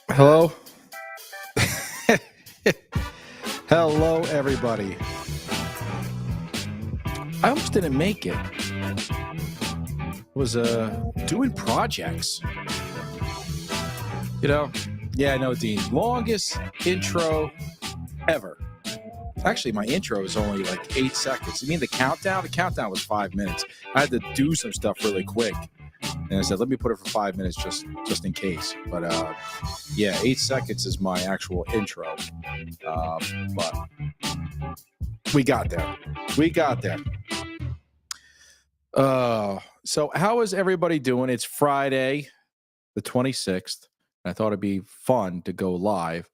Hello. Hello, everybody. I almost didn't make it. Was doing projects. Yeah, I know, Dean. Longest intro ever. Actually, my intro is only like 8 seconds. You mean the countdown? The countdown was 5 minutes. I had to do some stuff really quick. And I said, let me put it for 5 minutes just in case. But yeah, 8 seconds is my actual intro. But we got there. We got there. So how is everybody doing? It's Friday, the 26th. I thought it'd be fun to go live.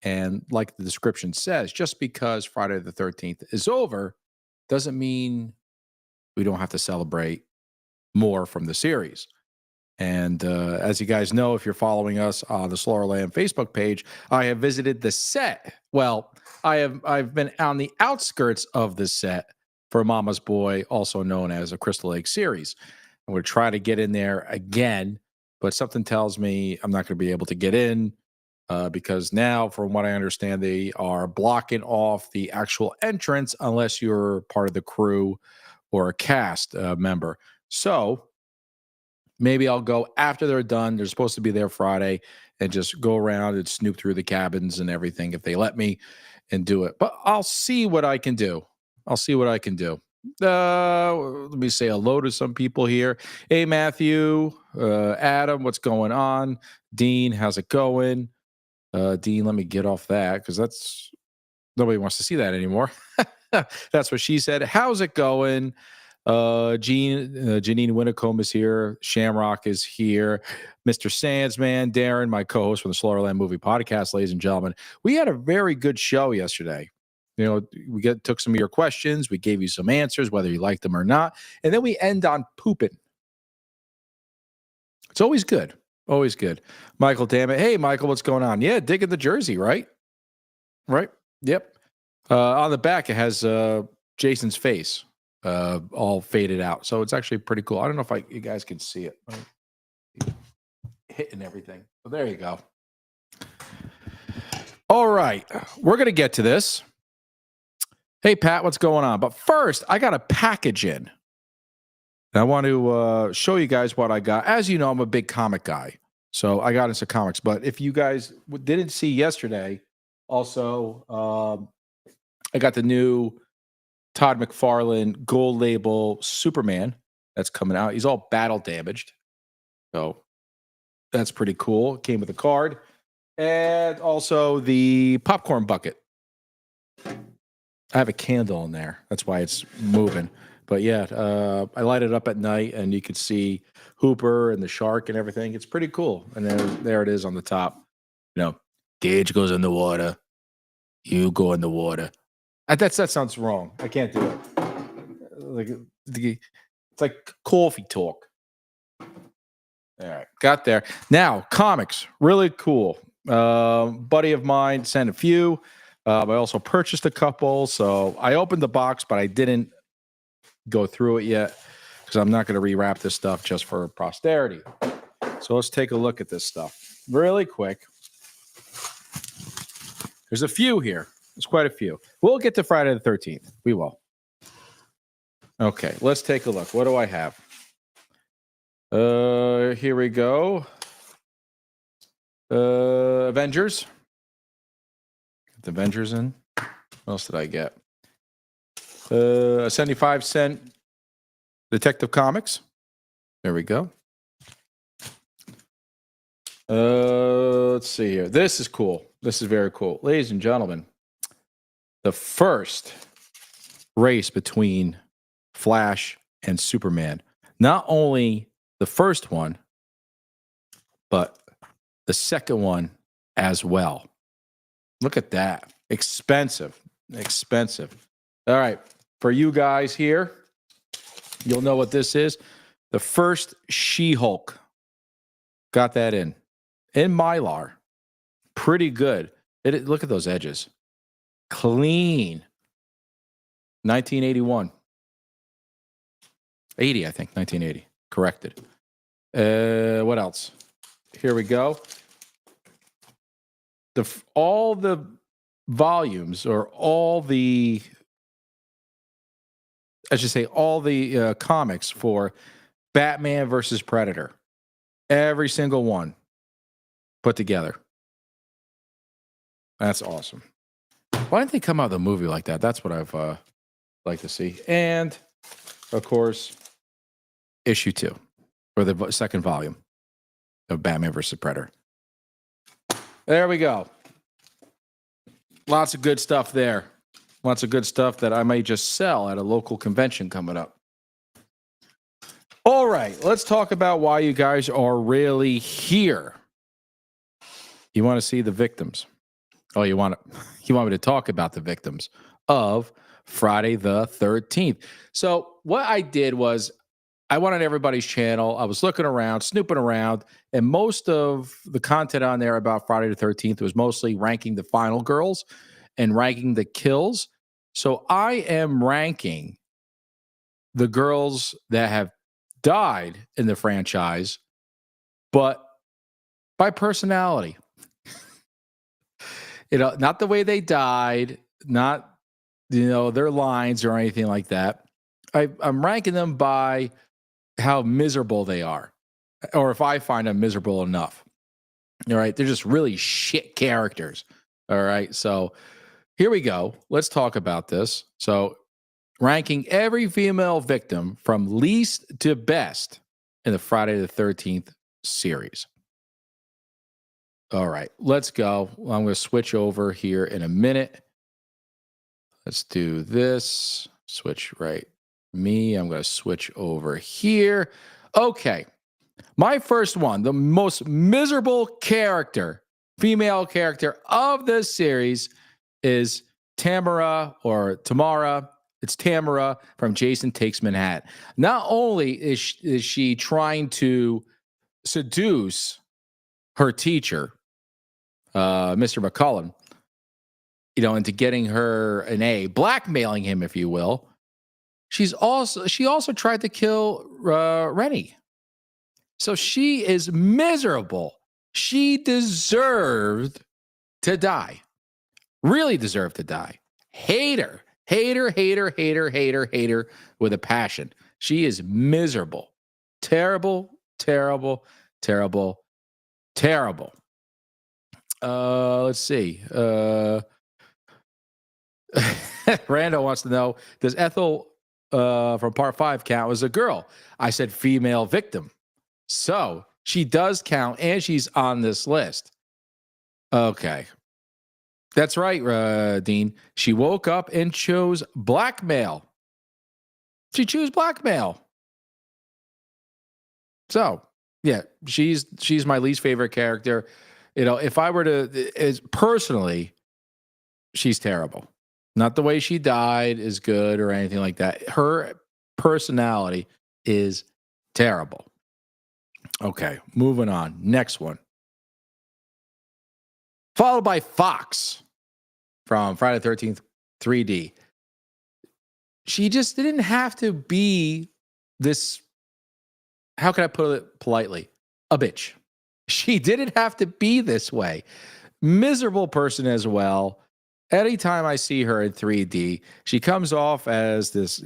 And like the description says, just because Friday the 13th is over doesn't mean we don't have to celebrate more from the series. And as you guys know, if you're following us on the Slower Land Facebook page, I have visited the set. Well, I've been on the outskirts of the set for Mama's Boy, also known as a Crystal Lake series. I'm going to try to get in there again, but something tells me I'm not going to be able to get in because now, from what I understand, they are blocking off the actual entrance unless you're part of the crew or a cast member. So maybe I'll go after they're done. They're supposed to be there Friday and just go around and snoop through the cabins and everything if they let me and do it. But I'll see what I can do. Let me say hello to some people here. Hey, Matthew, Adam, what's going on? Dean, how's it going? Dean, let me get off that because that's nobody wants to see that anymore. That's what she said. How's it going? Janine Winnicombe is here. Shamrock is here. Mr. Sandsman, Darren, my co-host from the Slower Land Movie Podcast, ladies and gentlemen. We had a very good show yesterday. We took some of your questions. We gave you some answers, whether you liked them or not. And then we end on pooping. It's always good. Always good. Michael, damn it. Hey, Michael, what's going on? Yeah, digging the jersey, right? Right? Yep. On the back, it has Jason's face all faded out. So it's actually pretty cool. I don't know if you guys can see it. Hitting everything. But there you go. All right. We're going to get to this. Hey, Pat, what's going on? But first, I got a package in. And I want to show you guys what I got. As you know, I'm a big comic guy. So I got into comics. But if you guys didn't see yesterday, also, I got the new Todd McFarlane Gold Label Superman that's coming out. He's all battle damaged. So that's pretty cool. It came with a card. And also the popcorn bucket. I have a candle in there. That's why it's moving. But yeah, I light it up at night and you can see Hooper and the shark and everything. It's pretty cool. And there it is on the top. Gage goes in the water. You go in the water. That sounds wrong. I can't do it. It's like coffee talk. All right, got there. Now, comics, really cool. Buddy of mine sent a few. I also purchased a couple. So I opened the box, but I didn't go through it yet because I'm not going to rewrap this stuff just for posterity. So let's take a look at this stuff really quick. There's a few here. There's quite a few. We'll get to Friday the 13th. We will. Okay, let's take a look. What do I have? Here we go. Avengers. Get the Avengers in. What else did I get? A 75-cent Detective Comics. There we go. Let's see here. This is cool. This is very cool. Ladies and gentlemen, the first race between Flash and Superman. Not only the first one, but the second one as well. Look at that. Expensive. All right. For you guys here, you'll know what this is. The first She-Hulk. Got that in Mylar. Pretty good. Look at those edges. Clean. 1981. 80, I think. 1980. Corrected. What else? Here we go. all the volumes, or all the, I should say, all the comics for Batman versus Predator. Every single one put together. That's awesome. Why didn't they come out with a movie like that? That's what I've like to see. And of course, issue 2, or the second volume of Batman versus Predator. There we go. Lots of good stuff there. Lots of good stuff that I may just sell at a local convention coming up. All right, let's talk about why you guys are really here. You want to see the victims. Oh, you want me to talk about the victims of Friday the 13th. So what I did was, I went on everybody's channel. I was looking around, snooping around, and most of the content on there about Friday the 13th was mostly ranking the final girls and ranking the kills. So I am ranking the girls that have died in the franchise, but by personality. Not the way they died, not their lines or anything like that. I'm ranking them by how miserable they are, or if I find them miserable enough. All right, they're just really shit characters. All right, so here we go. Let's talk about this. So, ranking every female victim from least to best in the Friday the 13th series. All right, let's go. I'm going to switch over here in a minute. Let's do this. Switch right. Me. I'm going to switch over here. Okay. My first one, the most miserable character, female character of this series, is Tamara, or Tamara. It's Tamara from Jason Takes Manhattan. Not only is she trying to seduce her teacher, Mr. McCullen, into getting her an A, blackmailing him, if you will. She also tried to kill Rennie. So she is miserable. She deserved to die. Really deserved to die. Hater with a passion. She is miserable. Terrible. Let's see. Rando wants to know, does Ethel from part 5 count as a girl? I said female victim. So she does count, and she's on this list. Okay. That's right, Dean. She woke up and chose blackmail. She chose blackmail. So, yeah, she's my least favorite character. If I were to, personally, she's terrible. Not the way she died is good or anything like that. Her personality is terrible. Okay, moving on. Next one. Followed by Fox from Friday the 13th 3D. She just didn't have to be this, how can I put it politely? A bitch. She didn't have to be this way. Miserable person as well. Anytime I see her in 3D, she comes off as this,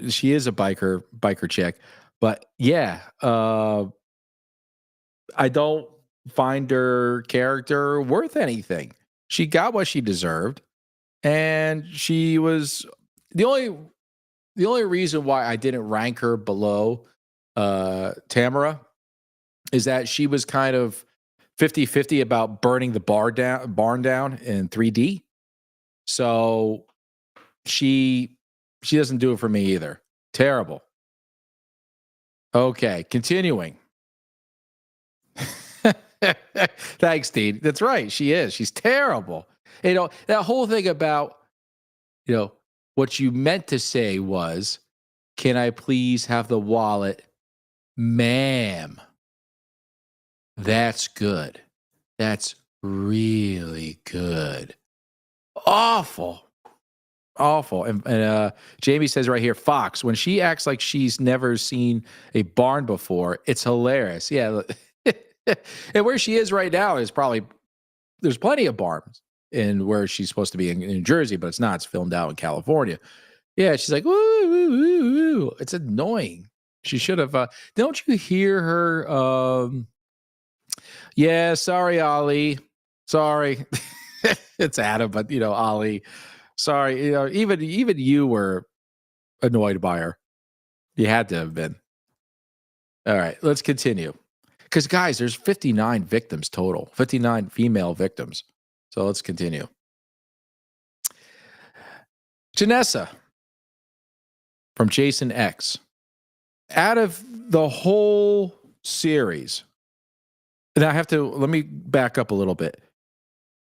she is a biker chick. But yeah, I don't find her character worth anything. She got what she deserved, and she was the only reason why I didn't rank her below Tamara is that she was kind of 50-50 about burning the barn down in 3D. So she doesn't do it for me either. Terrible. Okay, continuing. Thanks, Dean. That's right. She is. She's terrible. That whole thing about, what you meant to say was, can I please have the wallet? Ma'am. That's good. That's really good. Awful. And Jamie says right here, Fox, when she acts like she's never seen a barn before, it's hilarious. Yeah. And where she is right now is probably there's plenty of bars in where she's supposed to be in New Jersey, but it's not. It's filmed out in California. Yeah, she's like, woo, woo, woo, woo. It's annoying. She should have. Don't you hear her? Yeah, sorry, Ali. Sorry, it's Adam, but Ali. Sorry, even you were annoyed by her. You had to have been. All right, let's continue. Because guys, there's 59 victims total, 59 female victims. So let's continue. Janessa from Jason X. Out of the whole series, and let me back up a little bit.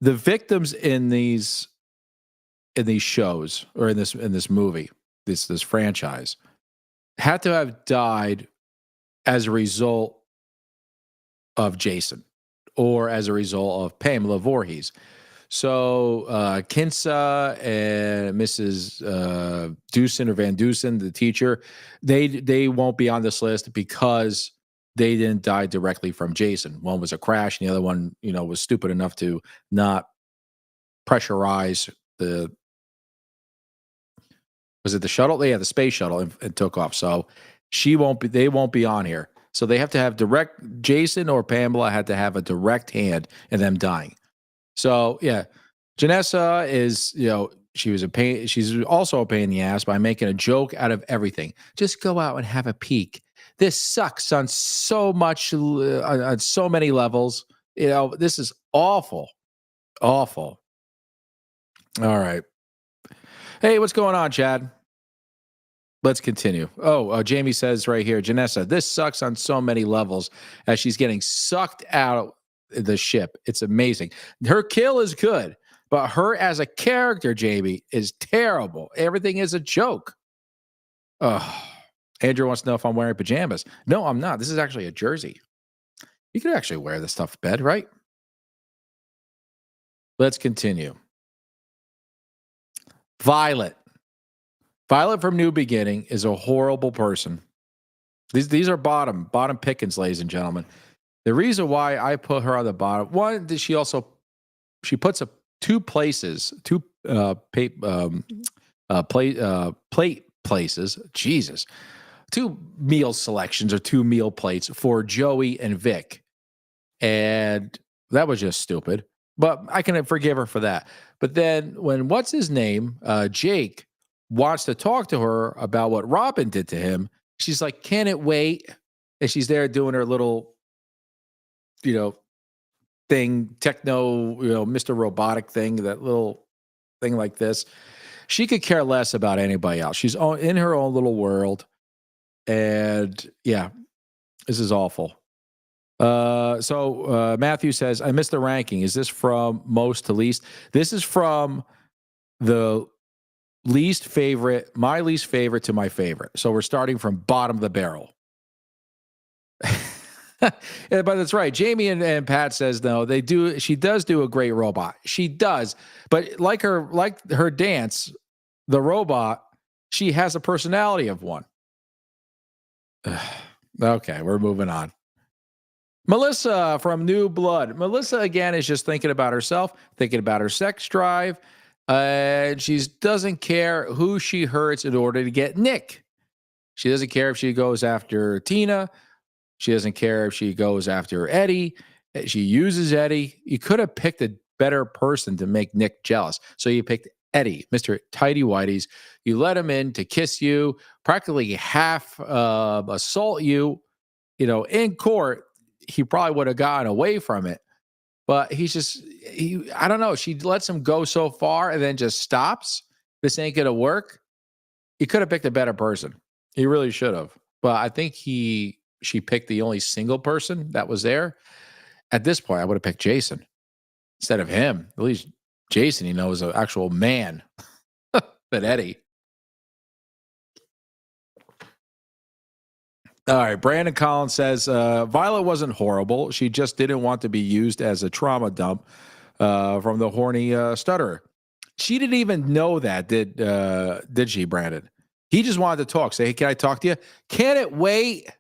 The victims in these shows or in this movie, this franchise, had to have died as a result of Jason or as a result of Pamela Voorhees. So Kinsa and Mrs. Deucen or Van Deucen, the teacher, they won't be on this list because they didn't die directly from Jason. One was a crash, and the other one, was stupid enough to not pressurize the. Was it the shuttle? Yeah, the space shuttle, and took off. So they won't be on here. So they have to have Jason or Pamela had to have a direct hand in them dying. So yeah, Janessa is, she was a pain. She's also a pain in the ass by making a joke out of everything. Just go out and have a peek. This sucks on so many levels. This is awful. Awful. All right. Hey, what's going on, Chad? Let's continue. Jamie says right here, Janessa, this sucks on so many levels as she's getting sucked out of the ship. It's amazing. Her kill is good, but her as a character, Jamie, is terrible. Everything is a joke. Andrew wants to know if I'm wearing pajamas. No, I'm not. This is actually a jersey. You could actually wear this stuff to bed, right? Let's continue. Violet from New Beginning is a horrible person. These are bottom pickings, ladies and gentlemen. The reason why I put her on the bottom, one, she puts up two plate places. Jesus, two meal selections or two meal plates for Joey and Vic, and that was just stupid. But I can forgive her for that. But then when what's his name, Jake, wants to talk to her about what Robin did to him, she's like, "Can it wait?" And she's there doing her little, thing, techno, Mr. Robotic thing, that little thing like this. She could care less about anybody else. She's in her own little world. And yeah, this is awful. So Matthew says, I missed the ranking. Is this from most to least? This is from the least favorite, my least favorite to my favorite. So we're starting from bottom of the barrel. Yeah, but that's right. Jamie and Pat says, no, they do. She does do a great robot. She does. But like her dance, the robot, she has a personality of one. Okay, we're moving on. Melissa from New Blood. Melissa, again, is just thinking about herself, thinking about her sex drive. She doesn't care who she hurts in order to get Nick. She doesn't care if she goes after Tina. She doesn't care if she goes after Eddie. She uses Eddie. You could have picked a better person to make Nick jealous. So you picked Eddie, Mr. Tidy Whities. You let him in to kiss you, practically half assault you, in court. He probably would have gotten away from it. But I don't know. She lets him go so far and then just stops. This ain't going to work. He could have picked a better person. He really should have. But I think she picked the only single person that was there. At this point, I would have picked Jason instead of him. At least Jason, is an actual man. But Eddie. All right. Brandon Collins says, Violet wasn't horrible. She just didn't want to be used as a trauma dump from the horny stutterer. She didn't even know that, did she, Brandon? He just wanted to talk. Say, hey, can I talk to you? Can it wait?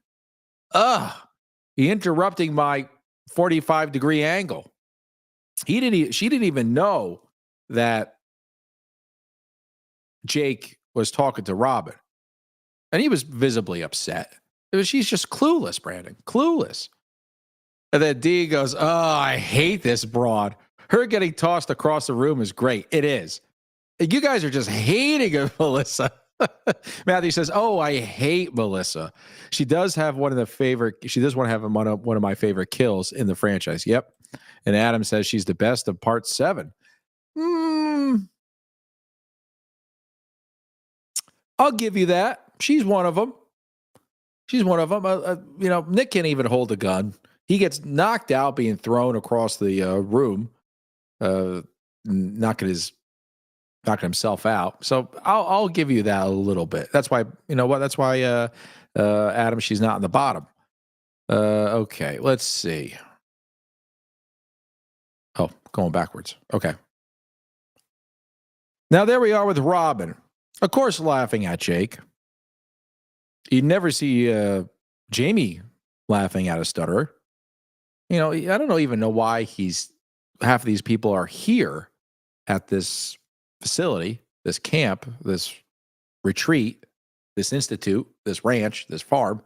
You're interrupting my 45-degree angle. She didn't even know that Jake was talking to Robin, and he was visibly upset. She's just clueless, Brandon, clueless. And then Dee goes, "Oh, I hate this broad. Her getting tossed across the room is great. It is. You guys are just hating of Melissa." Matthew says, "Oh, I hate Melissa. She does have one of the favorite. She does want to have one of my favorite kills in the franchise." Yep. And Adam says she's the best of Part 7. I'll give you that. She's one of them. She's one of them. Nick can't even hold a gun. He gets knocked out being thrown across the room, knocking himself out. So I'll give you that a little bit. That's why, you know what? That's why, Adam, she's not in the bottom. Okay, let's see. Oh, going backwards. Okay. Now there we are with Robin. Of course, laughing at Jake. You never see Jamie laughing at a stutterer. I don't even know why half of these people are here at this facility, this camp, this retreat, this institute, this ranch, this farm.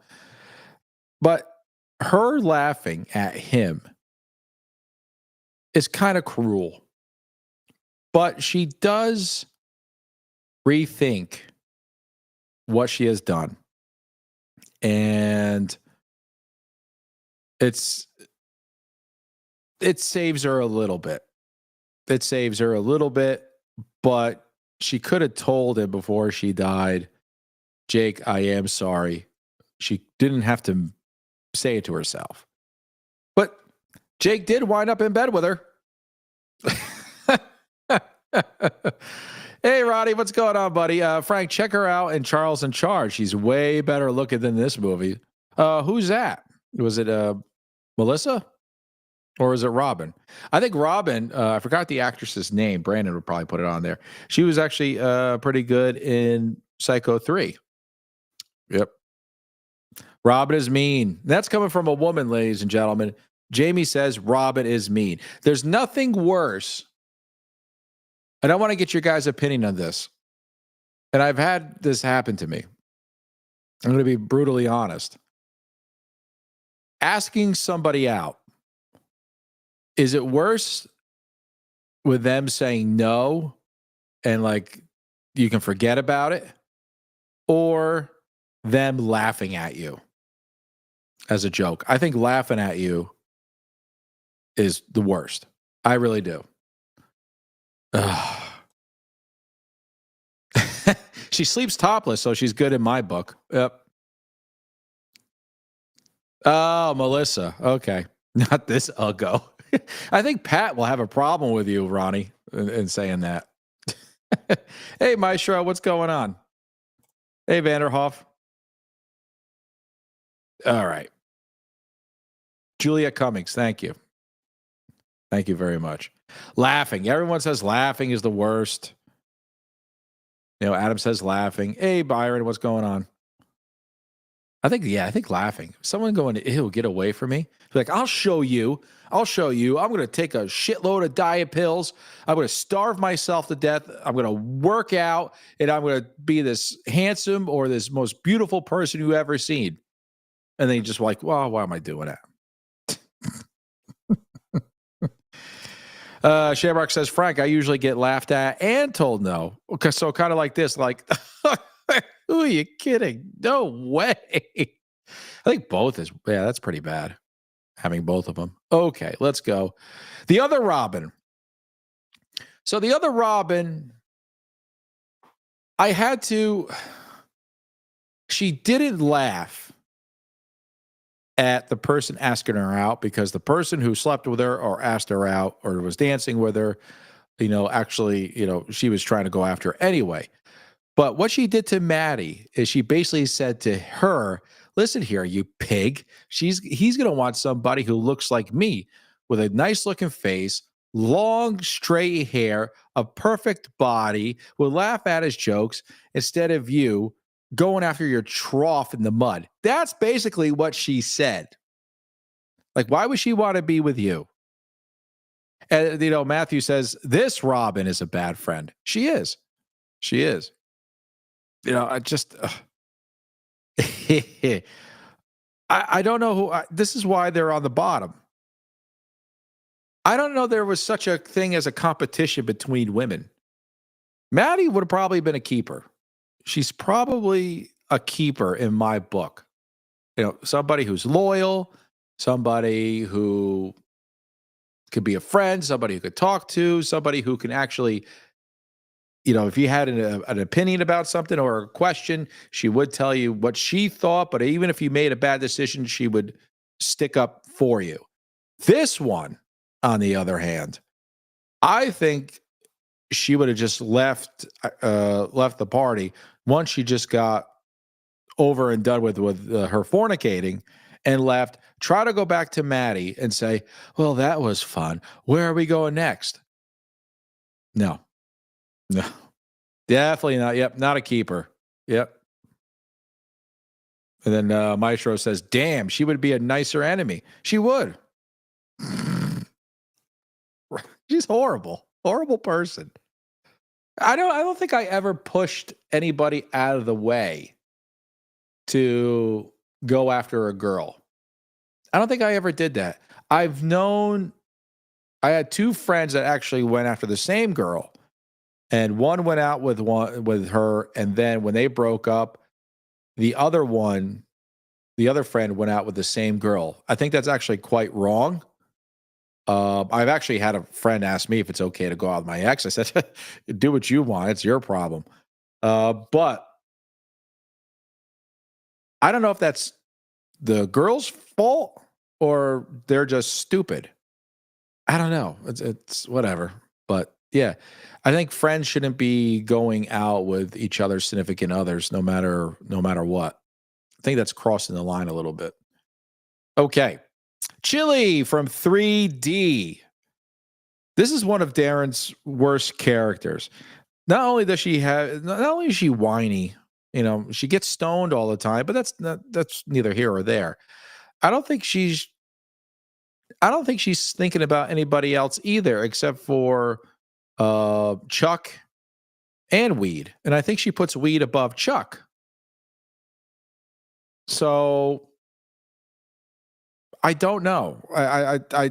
But her laughing at him is kind of cruel. But she does rethink what she has done. And it saves her a little bit. It saves her a little bit, but she could have told him before she died, "Jake, I am sorry." She didn't have to say it to herself. But Jake did wind up in bed with her. Hey, Roddy, what's going on, buddy? Frank, check her out in Charles in Charge. She's way better looking than this movie. Who's that? Was it Melissa? Or is it Robin? I think Robin, I forgot the actress's name. Brandon would probably put it on there. She was actually pretty good in Psycho 3. Yep. Robin is mean. That's coming from a woman, ladies and gentlemen. Jamie says Robin is mean. There's nothing worse. And I want to get your guys' opinion on this. And I've had this happen to me. I'm going to be brutally honest. Asking somebody out. Is it worse with them saying no and like you can forget about it, or them laughing at you as a joke? I think laughing at you is the worst. I really do. She sleeps topless, so she's good in my book. Yep. Oh, Melissa. Okay. Not this uggo. I think Pat will have a problem with you, Ronnie, in saying that. Hey, Maestro, what's going on? Hey, Vanderhoff. All right. Juliet Cummings, thank you. Thank you very much. Laughing. Everyone says laughing is the worst. Adam says laughing. Hey, Byron, what's going on? I think laughing. Someone going, "Ew, get away from me." Be like, I'll show you. I'm going to take a shitload of diet pills. I'm going to starve myself to death. I'm going to work out, and I'm going to be this handsome or this most beautiful person you've ever seen. And then you're just like, well, why am I doing that? Shamrock says, Frank, I usually get laughed at and told no. Okay, so kind of like this, like, who are you kidding? No way. I think both is, that's pretty bad. Having both of them. Okay, let's go. The other Robin. So the other Robin, she didn't laugh at the person asking her out, because the person who slept with her or asked her out or was dancing with her, actually, she was trying to go after her anyway. But what she did to Maddie is she basically said to her, listen here, you pig. He's going to want somebody who looks like me, with a nice looking face, long, straight hair, a perfect body, will laugh at his jokes instead of you going after your trough in the mud. That's basically what she said. Like, why would she want to be with you? And Matthew says this Robin is a bad friend. She is. She is. I just I don't know this is why they're on the bottom. I don't know there was such a thing as a competition between women. Maddie would have probably been a keeper. She's probably a keeper in my book. Somebody who's loyal, somebody who could be a friend, somebody who could talk to, somebody who can actually, if you had an opinion about something or a question, she would tell you what she thought. But even if you made a bad decision, she would stick up for you. This one, on the other hand, I think she would have just left the party once she just got over and done with her fornicating and left. Try to go back to Maddie and say, well, that was fun. Where are we going next? No, definitely not. Yep. Not a keeper. Yep. And then Maestro says, damn, she would be a nicer enemy. She would. She's horrible person. I don't think I ever pushed anybody out of the way to go after a girl. I don't think I ever did that. I had two friends that actually went after the same girl, and one went out with her, and then when they broke up, the other friend went out with the same girl. I think that's actually quite wrong. I've actually had a friend ask me if it's okay to go out with my ex. I said, do what you want. It's your problem. But I don't know if that's the girl's fault or they're just stupid. I don't know. It's whatever. But yeah, I think friends shouldn't be going out with each other's significant others, no matter what. I think that's crossing the line a little bit. Okay. Chili from 3D. This is one of Darren's worst characters. Not only is she whiny, she gets stoned all the time, but that's neither here or there. I don't think she's thinking about anybody else either, except for Chuck and weed. And I think she puts weed above Chuck. So I don't know. I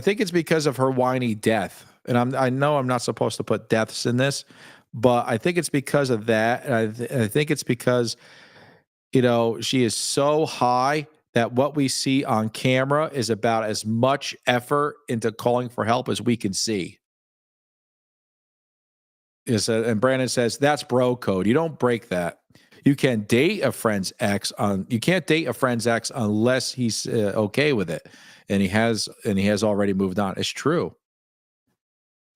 think it's because of her whiny death. And I know I'm not supposed to put deaths in this, but I think it's because of that. And I think it's because, she is so high that what we see on camera is about as much effort into calling for help as we can see. And Brandon says, that's bro code. You don't break that. You can't date a friend's ex unless he's okay with it. And he has already moved on. It's true.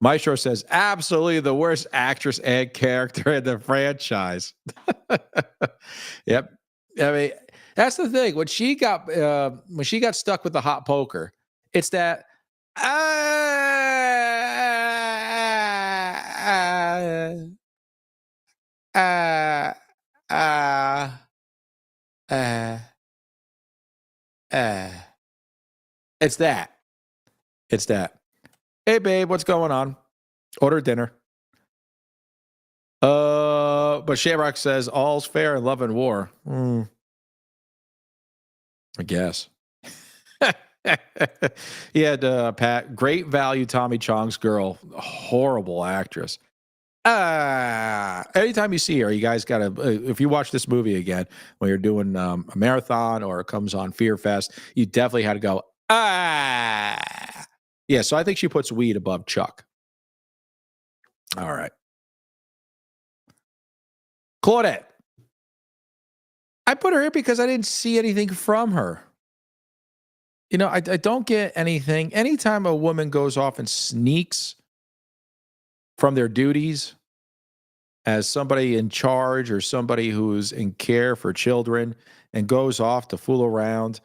Maestro says, absolutely the worst actress and character in the franchise. Yep. I mean, that's the thing. When she got stuck with the hot poker, it's that it's that. Hey babe, what's going on? Order dinner. But Shamrock says all's fair in love and war. I guess. He had Pat, great value Tommy Chong's girl, horrible actress. Anytime you see her, you guys gotta if you watch this movie again when you're doing a marathon or it comes on Fear Fest, you definitely had to go, yeah, so I think she puts weed above Chuck. All right. Claudette. I put her here because I didn't see anything from her. I don't get anything. Anytime a woman goes off and sneaks from their duties as somebody in charge or somebody who's in care for children and goes off to fool around,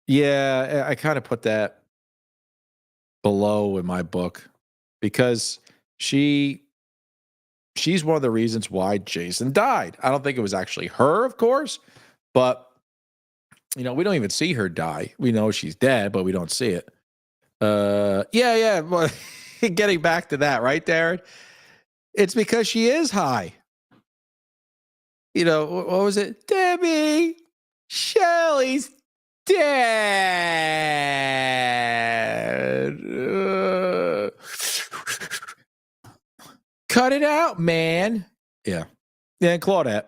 yeah, I kind of put that below in my book because she's one of the reasons why Jason died. I don't think it was actually her, of course, but we don't even see her die. We know she's dead, but we don't see it. Yeah. Well, getting back to that, right, Darren? It's because she is high. You know, what was it? Debbie, Shelly's dead. Cut it out, man. Yeah. Yeah, and Claudette.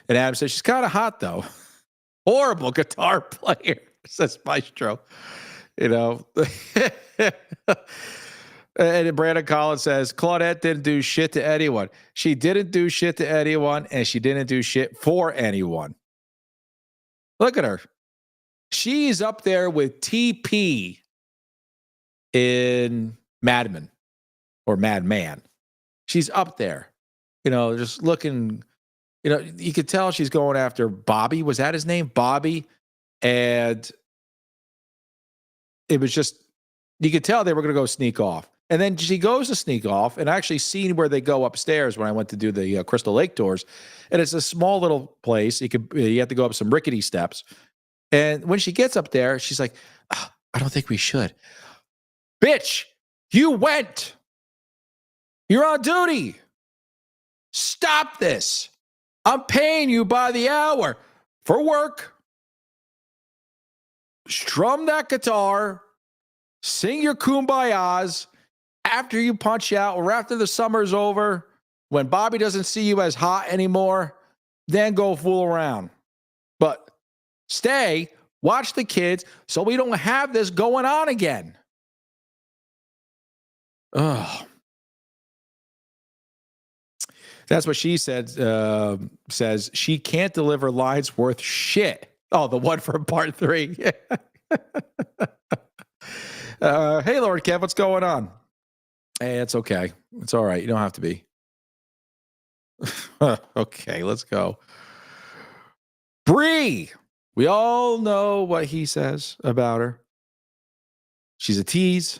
And Adam says, she's kind of hot, though. Horrible guitar player, says Maestro. You know. And Brandon Collins says, Claudette didn't do shit to anyone. She didn't do shit to anyone, and she didn't do shit for anyone. Look at her. She's up there with TP in Madman or Madman. She's up there. You know, just looking, you know, you could tell she's going after Bobby. Was that his name? Bobby. And it was just, you could tell they were going to go sneak off. And then she goes to sneak off, and I actually seen where they go upstairs when I went to do the Crystal Lake tours. And it's a small little place. You have to go up some rickety steps. And when she gets up there, she's like, oh, I don't think we should. Bitch, you went. You're on duty. Stop this. I'm paying you by the hour for work. Strum that guitar. Sing your kumbayas. After you punch out or after the summer's over, when Bobby doesn't see you as hot anymore, then go fool around. But stay, watch the kids so we don't have this going on again. Oh. That's what she said, says she can't deliver lines worth shit. Oh, the one from part 3. Hey, Lord Kev, what's going on? Hey, it's okay. It's all right. You don't have to be. Okay, let's go. Bree. We all know what he says about her. She's a tease,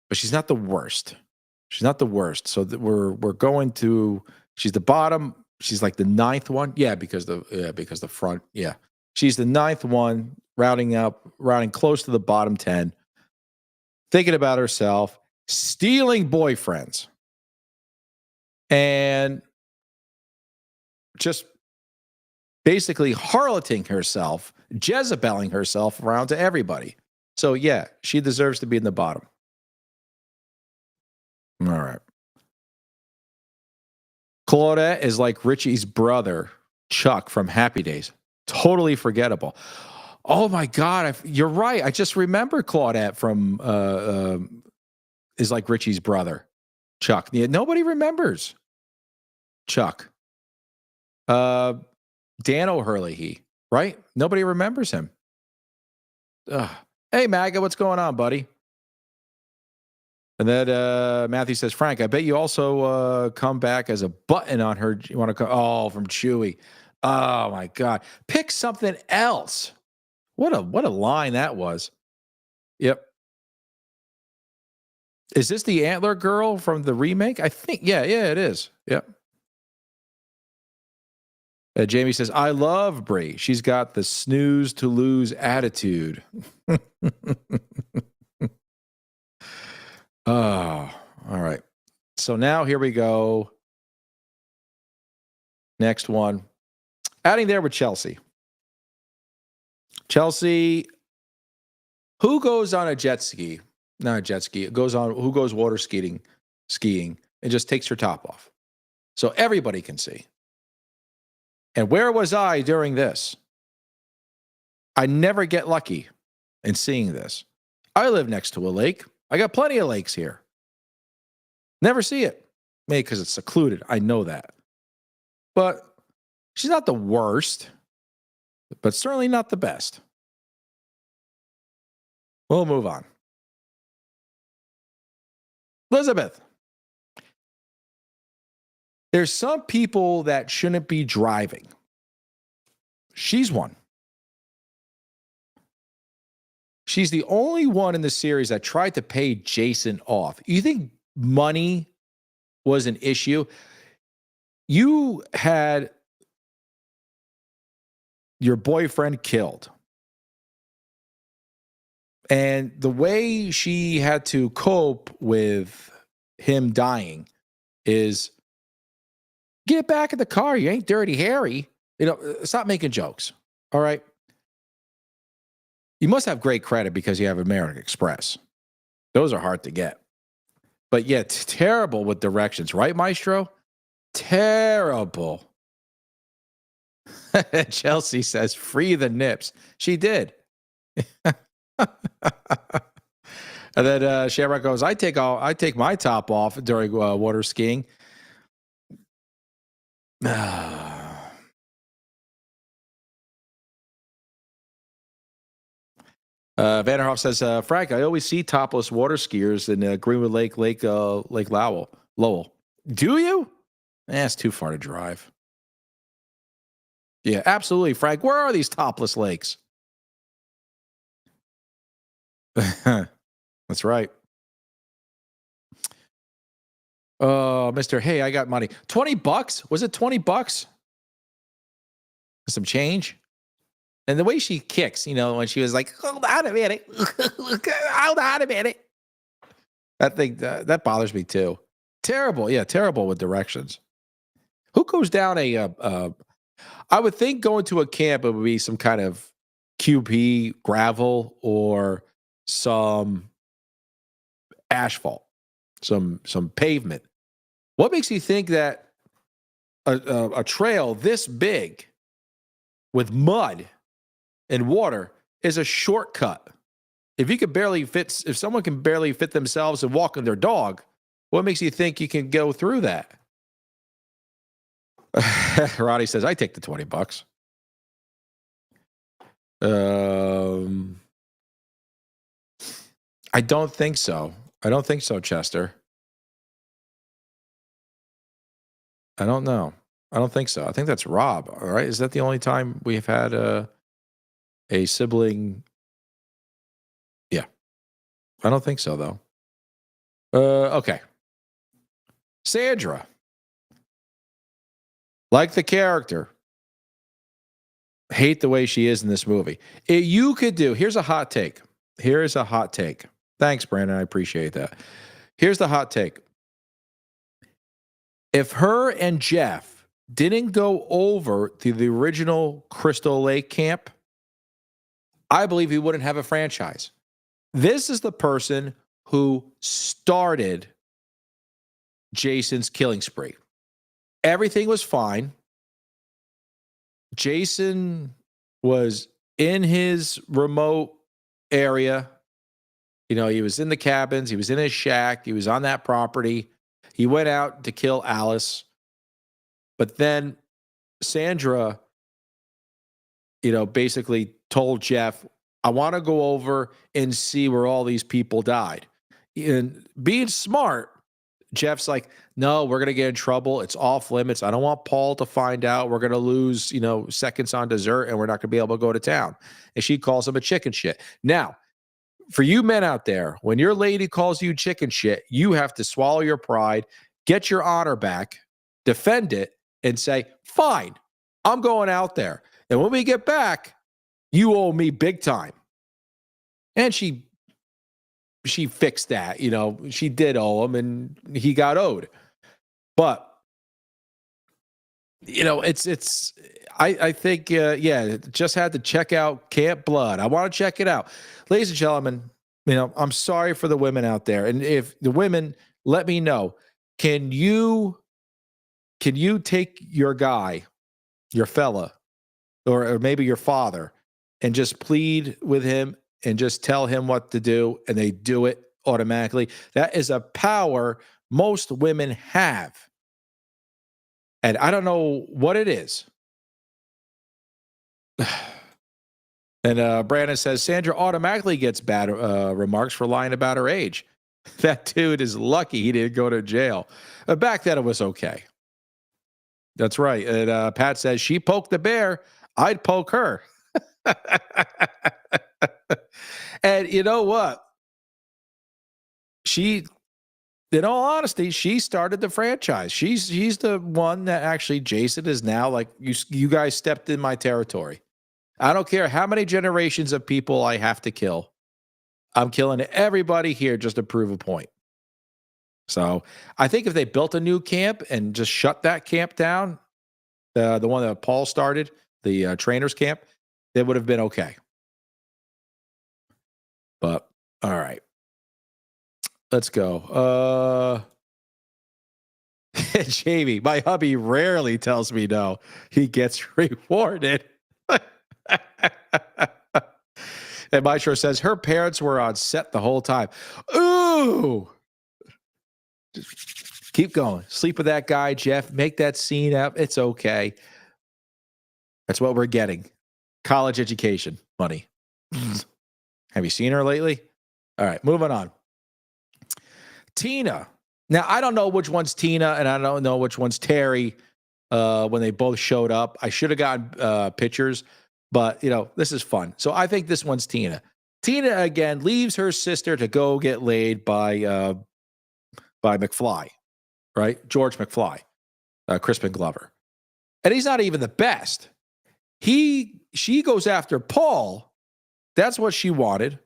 but she's not the worst. She's not the worst. So we're going to. She's the bottom. She's like the 9th one. Yeah, because the front. Yeah, she's the 9th one, rounding close to the bottom 10. Thinking about herself. Stealing boyfriends and just basically harloting herself, Jezebeling herself around to everybody. So, yeah, she deserves to be in the bottom. All right. Claudette is like Richie's brother, Chuck, from Happy Days. Totally forgettable. Oh, my God. You're right. I just remember Claudette from is like Richie's brother, Chuck. Yeah, nobody remembers Chuck. Dan O'Hurley, right? Nobody remembers him. Ugh. Hey, Maga, what's going on, buddy? And then Matthew says, Frank, I bet you also come back as a button on her. You want to come? From Chewy. Oh, my God. Pick something else. What a line that was. Yep. Is this the Antler Girl from the remake? I think, yeah, it is. Yep. Jamie says, I love Brie. She's got the snooze to lose attitude. Oh, all right. So now here we go. Next one. Adding there with Chelsea. Chelsea, who goes on a jet ski? Not a jet ski. Who goes water skiing and just takes her top off. So everybody can see. And where was I during this? I never get lucky in seeing this. I live next to a lake. I got plenty of lakes here. Never see it. Maybe because it's secluded. I know that. But she's not the worst, but certainly not the best. We'll move on. Elizabeth. There's some people that shouldn't be driving. She's one. She's the only one in the series that tried to pay Jason off. You think money was an issue? You had your boyfriend killed. And the way she had to cope with him dying is get back in the car. You ain't Dirty Harry. Stop making jokes. All right. You must have great credit because you have American Express. Those are hard to get. But yeah, terrible with directions, right, Maestro? Terrible. Chelsea says, free the nips. She did. And then Shamrock goes, I take my top off during water skiing. Vanderhoff says, Frank, I always see topless water skiers in Greenwood Lake Lowell. Do you? It's too far to drive. Yeah, absolutely, Frank. Where are these topless lakes? That's right. Mr. Hey, I got money. $20? Was it $20? Some change? And the way she kicks, when she was like, hold on a minute. Hold on a minute. That thing, that bothers me too. Terrible. Yeah, terrible with directions. Who goes down I would think going to a camp, it would be some kind of QP gravel or some asphalt, some pavement. What makes you think that a trail this big with mud and water is a shortcut? If someone can barely fit themselves and walk on their dog, what makes you think you can go through that? Roddy says, I take the $20. I don't think so. Chester. I don't know. I don't think so. I think that's Rob. All right. Is that the only time we've had a sibling? Yeah. I don't think so, though. Okay. Sandra. Like the character. Hate the way she is in this movie. You could do, here's a hot take. Thanks, Brandon. I appreciate that. Here's the hot take. If her and Jeff didn't go over to the original Crystal Lake camp, I believe he wouldn't have a franchise. This is the person who started Jason's killing spree. Everything was fine. Jason was in his remote area. He was in the cabins. He was in his shack. He was on that property. He went out to kill Alice. But then Sandra, basically told Jeff, I want to go over and see where all these people died. And being smart, Jeff's like, no, we're going to get in trouble. It's off limits. I don't want Paul to find out. We're going to lose, seconds on dessert, and we're not going to be able to go to town. And she calls him a chicken shit. Now, for you men out there, when your lady calls you chicken shit, you have to swallow your pride, get your honor back, defend it, and say, fine, I'm going out there. And when we get back, you owe me big time. And she fixed that. She did owe him, and he got owed. But, I think, just had to check out Camp Blood. I want to check it out. Ladies and gentlemen, I'm sorry for the women out there. And if the women, let me know, can you take your guy, your fella, or maybe your father, and just plead with him and just tell him what to do, and they do it automatically? That is a power most women have. And I don't know what it is. And Brandon says, Sandra automatically gets bad remarks for lying about her age. That dude is lucky he didn't go to jail. Back then it was okay. That's right. And Pat says, she poked the bear. I'd poke her. And you know what? In all honesty, she started the franchise. She's the one that actually, Jason is now like, you guys stepped in my territory. I don't care how many generations of people I have to kill. I'm killing everybody here just to prove a point. So I think if they built a new camp and just shut that camp down, the one that Paul started, the trainers camp, it would have been okay. But all right, let's go. Jamie, my hubby rarely tells me no. He gets rewarded. And Maestro says her parents were on set the whole time. Ooh. Keep going. Sleep with that guy, Jeff. Make that scene up. It's okay. That's what we're getting. College education money. Have you seen her lately? All right, moving on. Tina. Now, I don't know which one's Tina and I don't know which one's Terry when they both showed up. I should have gotten pictures, but, this is fun. So I think this one's Tina. Tina, again, leaves her sister to go get laid by McFly, right? George McFly, Crispin Glover. And he's not even the best. She goes after Paul. That's what she wanted.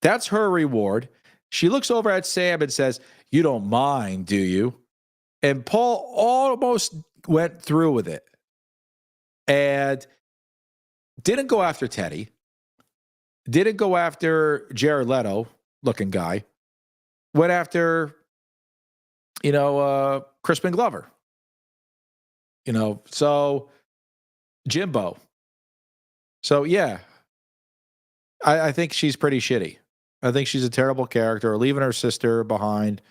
That's her reward. She looks over at Sam and says, "You don't mind, do you?" And Paul almost went through with it and didn't go after Teddy, didn't go after Jared Leto looking guy, went after, Crispin Glover, so Jimbo. So, yeah, I think she's pretty shitty. I think she's a terrible character, leaving her sister behind.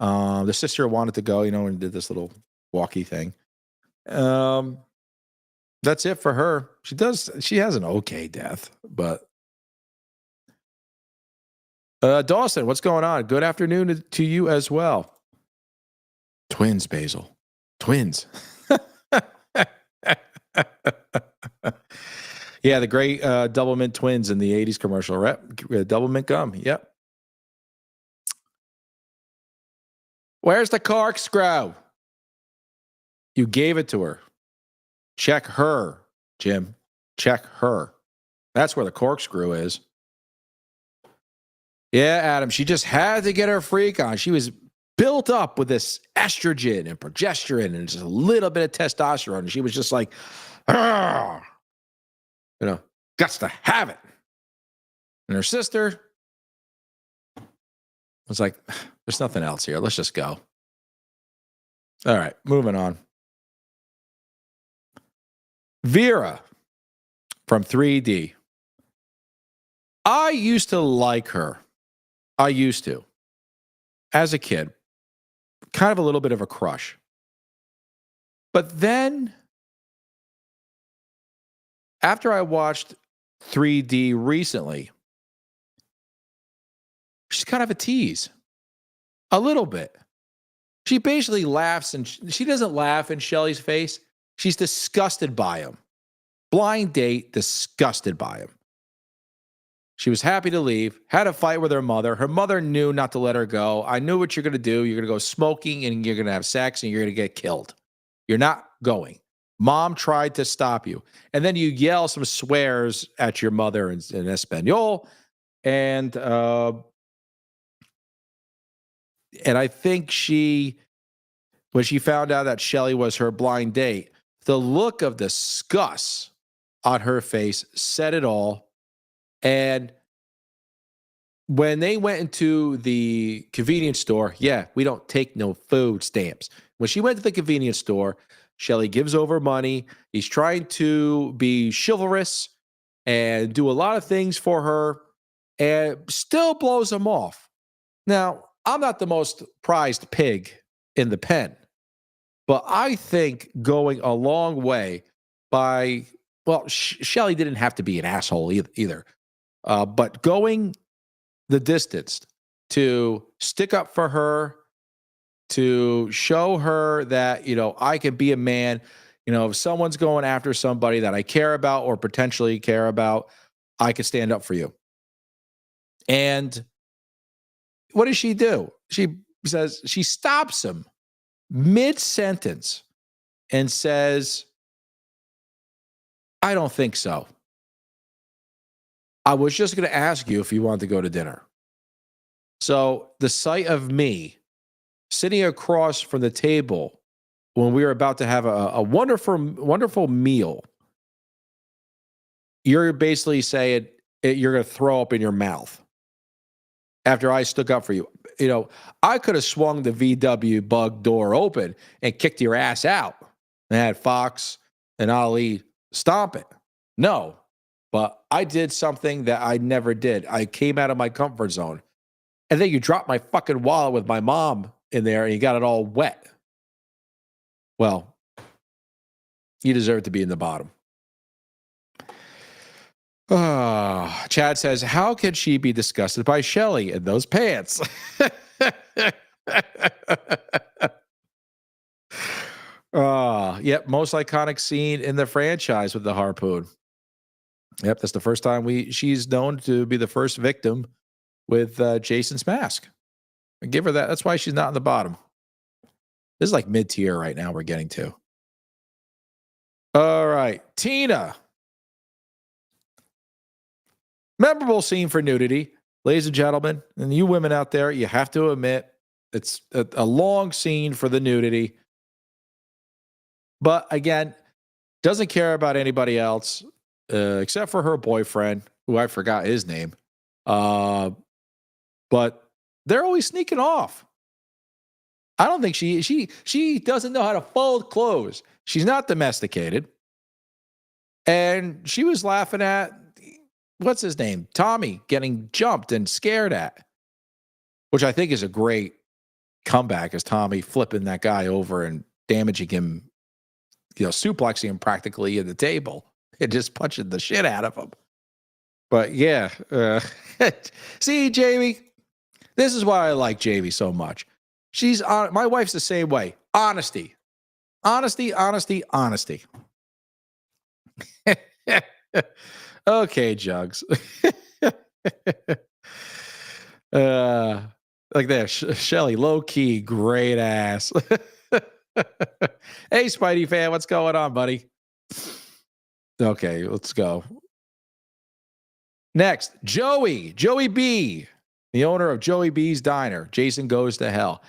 The sister wanted to go, and did this little walkie thing. That's it for her. She has an okay death, but Dawson, what's going on? Good afternoon to you as well. Twins, Basil. Twins. Yeah, the great Double Mint twins in the 80s commercial, right? Double Mint gum. Yep. Where's the corkscrew? You gave it to her. Check her, Jim. Check her. That's where the corkscrew is. Yeah, Adam, she just had to get her freak on. She was built up with this estrogen and progesterone and just a little bit of testosterone. And she was just like, guts to have it. And her sister was like, there's nothing else here. Let's just go. All right, moving on. Vera from 3D. I used to like her. I used to. As a kid. Kind of a little bit of a crush. But then, after I watched 3D recently, she's kind of a tease. A little bit. She basically laughs, and she doesn't laugh in Shelley's face. She's disgusted by him. Blind date, disgusted by him. She was happy to leave, had a fight with her mother. Her mother knew not to let her go. I knew what you're going to do. You're going to go smoking and you're going to have sex and you're going to get killed. You're not going. Mom tried to stop you. And then you yell some swears at your mother in Espanol. And I think when she found out that Shelley was her blind date, the look of disgust on her face said it all. And when they went into the convenience store, yeah, we don't take no food stamps. When she went to the convenience store, Shelley gives over money. He's trying to be chivalrous and do a lot of things for her and still blows him off. Now, I'm not the most prized pig in the pen, but I think going a long way by, well, Shelley didn't have to be an asshole either. But going the distance to stick up for her, to show her that, I can be a man, if someone's going after somebody that I care about or potentially care about, I can stand up for you. And what does she do? She stops him mid-sentence and says, I don't think so. I was just going to ask you if you wanted to go to dinner. So the sight of me sitting across from the table when we were about to have a wonderful, wonderful meal, you're basically saying you're going to throw up in your mouth after I stuck up for you. You know, I could have swung the VW bug door open and kicked your ass out and had Fox and Ali stomp it. No, but I did something that I never did. I came out of my comfort zone. And then you dropped my fucking wallet with my mom in there and you got it all wet. Well, you deserve to be in the bottom. Chad says, how can she be disgusted by Shelly in those pants? Yep, most iconic scene in the franchise with the harpoon. Yep, that's the first time she's known to be the first victim with Jason's mask. I give her that. That's why she's not in the bottom. This is like mid-tier right now we're getting to. All right, Tina. Memorable scene for nudity. Ladies and gentlemen, and you women out there, you have to admit, it's a long scene for the nudity. But again, doesn't care about anybody else except for her boyfriend, who I forgot his name. But they're always sneaking off. I don't think she doesn't know how to fold clothes. She's not domesticated. And she was laughing at, what's his name? Tommy getting jumped and scared at, which I think is a great comeback, as Tommy flipping that guy over and damaging him, suplexing him practically in the table and just punching the shit out of him. But yeah, see, Jamie, this is why I like Jamie so much. She's on. My wife's the same way. Honesty. Okay, Jugs. Like that, Shelly, low key, great ass. Hey, Spidey fan, what's going on, buddy? Okay, let's go. Next, Joey B, the owner of Joey B's Diner. Jason Goes to Hell.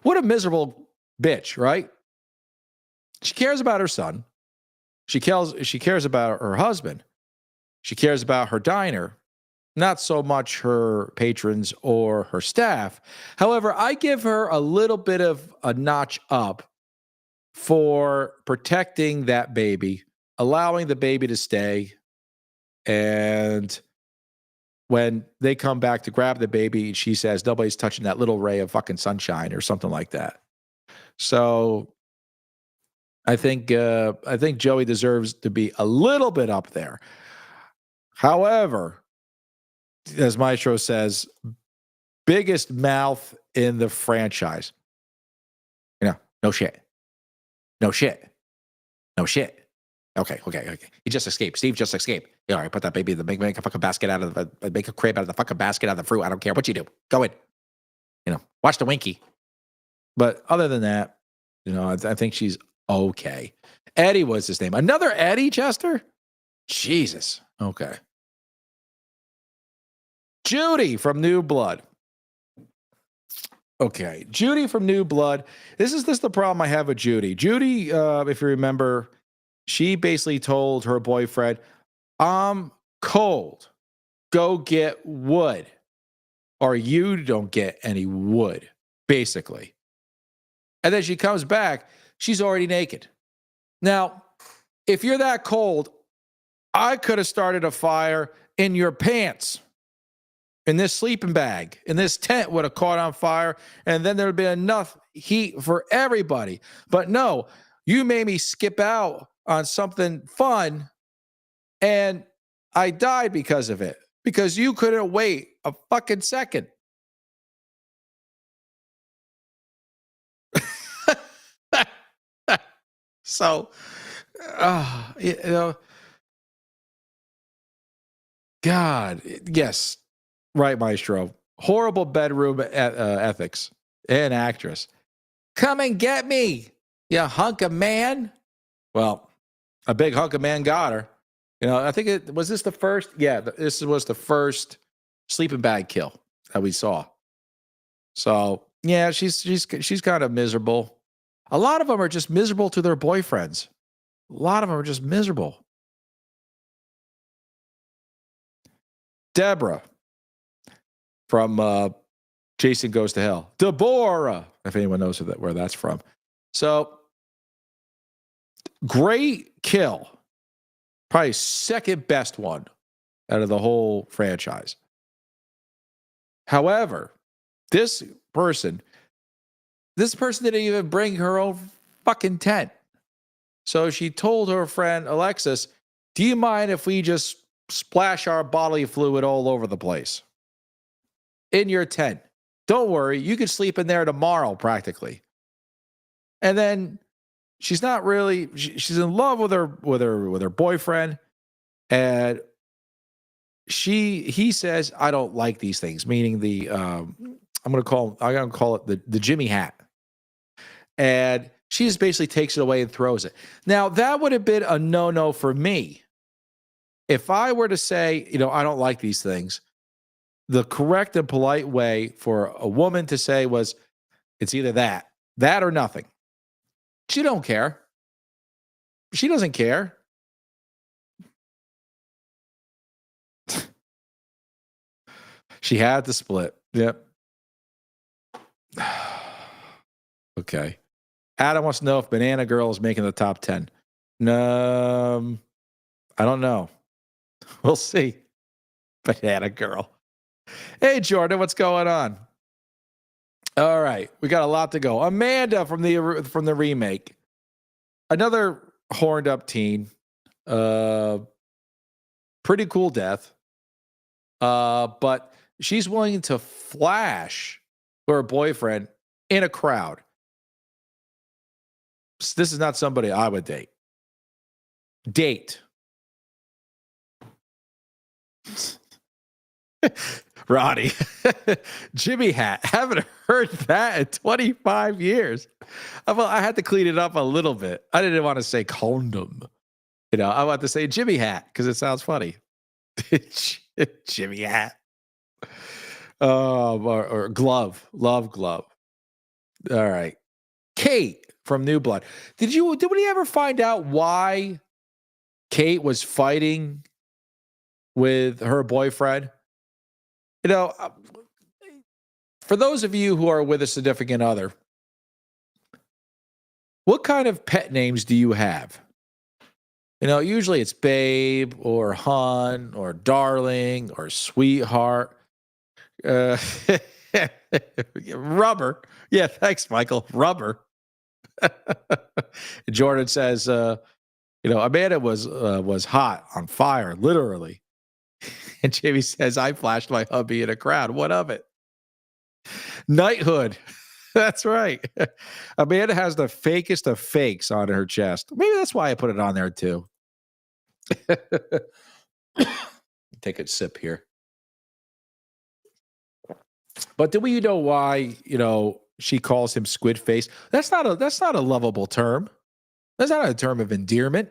What a miserable bitch, right? She cares about her son. She cares about her husband. She cares about her diner, not so much her patrons or her staff. However, I give her a little bit of a notch up for protecting that baby, allowing the baby to stay. And when they come back to grab the baby, she says, nobody's touching that little ray of fucking sunshine or something like that. So I think Joey deserves to be a little bit up there. However, as Maestro says, biggest mouth in the franchise. No shit. Okay. He just escaped. Steve just escaped. All right, put that baby in the make a fucking basket out of the make a crib out of the fucking basket out of the fruit. I don't care what you do. Go in. Watch the Winky. But other than that, I think she's okay. Eddie was his name. Another Eddie, Chester? Jesus. Okay. Judy from New Blood. Okay. Judy from New Blood. This is the problem I have with Judy. Judy, if you remember, she basically told her boyfriend, I'm cold. Go get wood. Or you don't get any wood, basically. And then she comes back. She's already naked. Now, if you're that cold, I could have started a fire in your pants, in this sleeping bag, in this tent would have caught on fire, and then there would be enough heat for everybody. But no, you made me skip out on something fun, and I died because of it, because you couldn't wait a fucking second. So, God, yes, right, Maestro. Horrible bedroom ethics and actress. Come and get me, you hunk of man. Well, a big hunk of man got her. I think it was this the first. Yeah, this was the first sleeping bag kill that we saw. So yeah, she's kind of miserable. A lot of them are just miserable to their boyfriends. A lot of them are just miserable. Deborah from Jason Goes to Hell. Deborah, if anyone knows where that's from. So great kill. Probably second best one out of the whole franchise. However, this person didn't even bring her own fucking tent. So she told her friend Alexis, do you mind if we just splash our bodily fluid all over the place? In your tent. Don't worry, you can sleep in there tomorrow, practically. And then she's not really, she's in love with her boyfriend. And he says, I don't like these things, meaning I'm gonna call it the Jimmy hat. And she just basically takes it away and throws it. Now, that would have been a no-no for me. If I were to say, I don't like these things, the correct and polite way for a woman to say was, it's either that or nothing. She don't care. She doesn't care. She had to split. Yep. Okay. Adam wants to know if Banana Girl is making the top 10. No, I don't know. We'll see. Banana Girl. Hey, Jordan, what's going on? All right, we got a lot to go. Amanda from the remake. Another horned up teen. Pretty cool death. But she's willing to flash her boyfriend in a crowd. This is not somebody I would date. Roddy. Jimmy hat. Haven't heard that in 25 years. Well, I had to clean it up a little bit. I didn't want to say condom. I want to say Jimmy hat because it sounds funny. Jimmy hat. Or glove. Love glove. All right. Kate from New Blood. Did we ever find out why Kate was fighting with her boyfriend? For those of you who are with a significant other, what kind of pet names do you have? Usually it's babe or hon or darling or sweetheart. Rubber. Yeah, thanks, Michael. Rubber. Jordan says, Amanda was hot, on fire, literally. And Jamie says, I flashed my hubby in a crowd. What of it? Knighthood. That's right. Amanda has the fakest of fakes on her chest. Maybe that's why I put it on there too. Take a sip here. But do we know why, she calls him squid face? That's not a lovable term. That's not a term of endearment.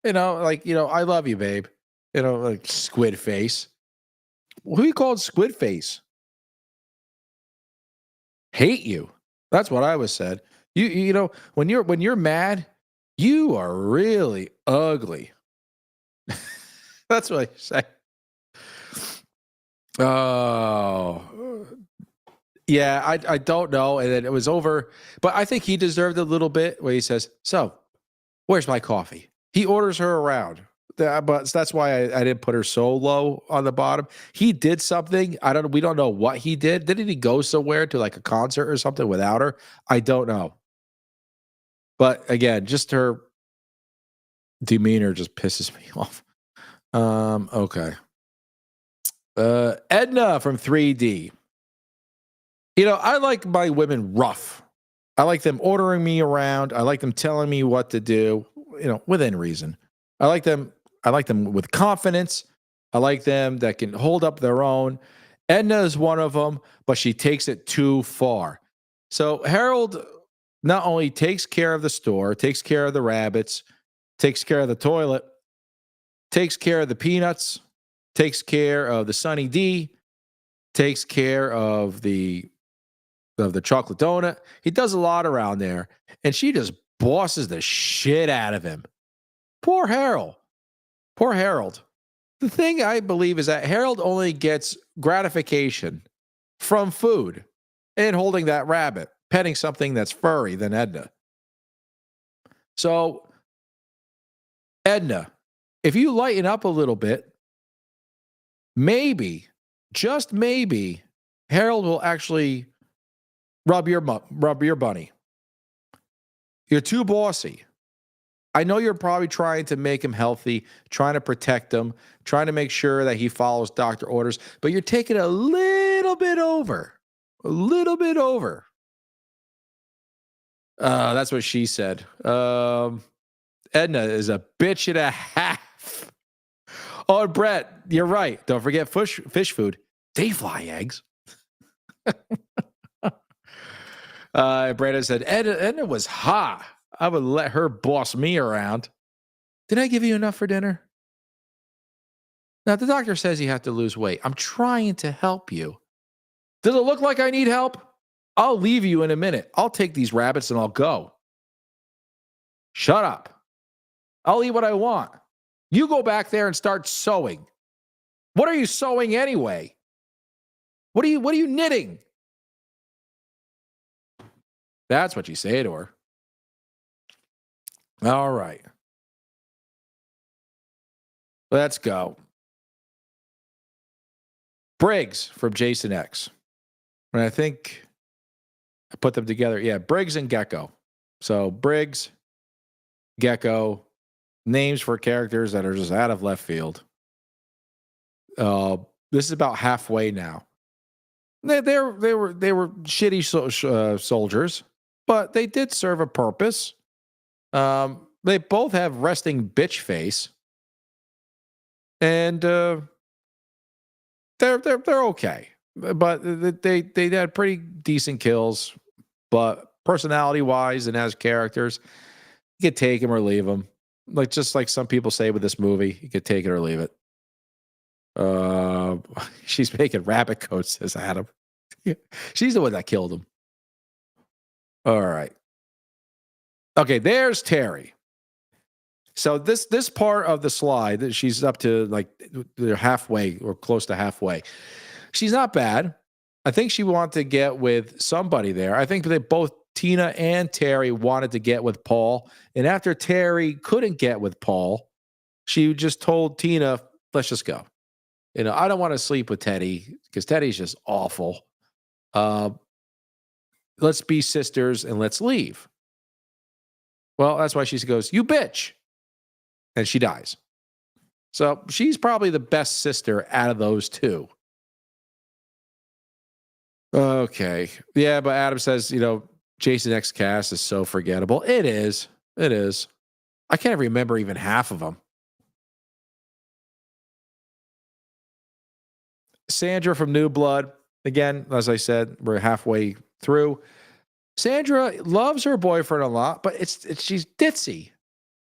I love you, babe. Like squid face. Who you called squid face? Hate you. That's what I was said. When you're mad, you are really ugly. That's what I say. Oh, yeah. I don't know. And then it was over. But I think he deserved a little bit where he says, "So, where's my coffee?" He orders her around. But that's why I didn't put her so low on the bottom. He did something. We don't know what he did. Didn't he go somewhere to like a concert or something without her? I don't know. But again, just her demeanor just pisses me off. Okay. Edna from 3D. I like my women rough. I like them ordering me around. I like them telling me what to do, within reason. I like them with confidence. I like them that can hold up their own. Edna is one of them, but she takes it too far. So Harold not only takes care of the store, takes care of the rabbits, takes care of the toilet, takes care of the peanuts, takes care of the Sunny D, takes care of the chocolate donut. He does a lot around there, and she just bosses the shit out of him. Poor Harold. Poor Harold. The thing I believe is that Harold only gets gratification from food and holding that rabbit, petting something that's furry than Edna. So, Edna, if you lighten up a little bit, maybe, just maybe, Harold will actually rub your bunny. You're too bossy. I know you're probably trying to make him healthy, trying to protect him, trying to make sure that he follows doctor orders, but you're taking a little bit over. A little bit over. That's what she said. Edna is a bitch and a half. Oh, and Brett, you're right. Don't forget fish food. They fly eggs. Brandon said, Edna was hot. I would let her boss me around. Did I give you enough for dinner? Now, the doctor says you have to lose weight. I'm trying to help you. Does it look like I need help? I'll leave you in a minute. I'll take these rabbits and I'll go. Shut up. I'll eat what I want. You go back there and start sewing. What are you sewing anyway? What are you knitting? That's what you say to her. All right. Let's go. Briggs from Jason X. And I think I put them together. Yeah, Briggs and Gecko. So Briggs, Gecko, names for characters that are just out of left field. This is about halfway now. They were shitty soldiers, but they did serve a purpose. They both have resting bitch face, and they're okay. But they had pretty decent kills. But personality wise and as characters, you could take them or leave them. Just like some people say with this movie, you could take it or leave it. She's making rabbit coats, says Adam. She's the one that killed him. All right. Okay, there's Terry. So this part of the slide, she's up to like they're halfway or close to halfway. She's not bad. I think she wanted to get with somebody there. I think they both, Tina and Terry, wanted to get with Paul. And after Terry couldn't get with Paul, she just told Tina, let's just go. I don't want to sleep with Teddy because Teddy's just awful. Let's be sisters and let's leave. Well, that's why she goes, you bitch. And she dies. So she's probably the best sister out of those two. Okay. Yeah, but Adam says, Jason X cast is so forgettable. It is. It is. I can't remember even half of them. Sandra from New Blood. Again, as I said, we're halfway through. Sandra loves her boyfriend a lot, but she's ditzy.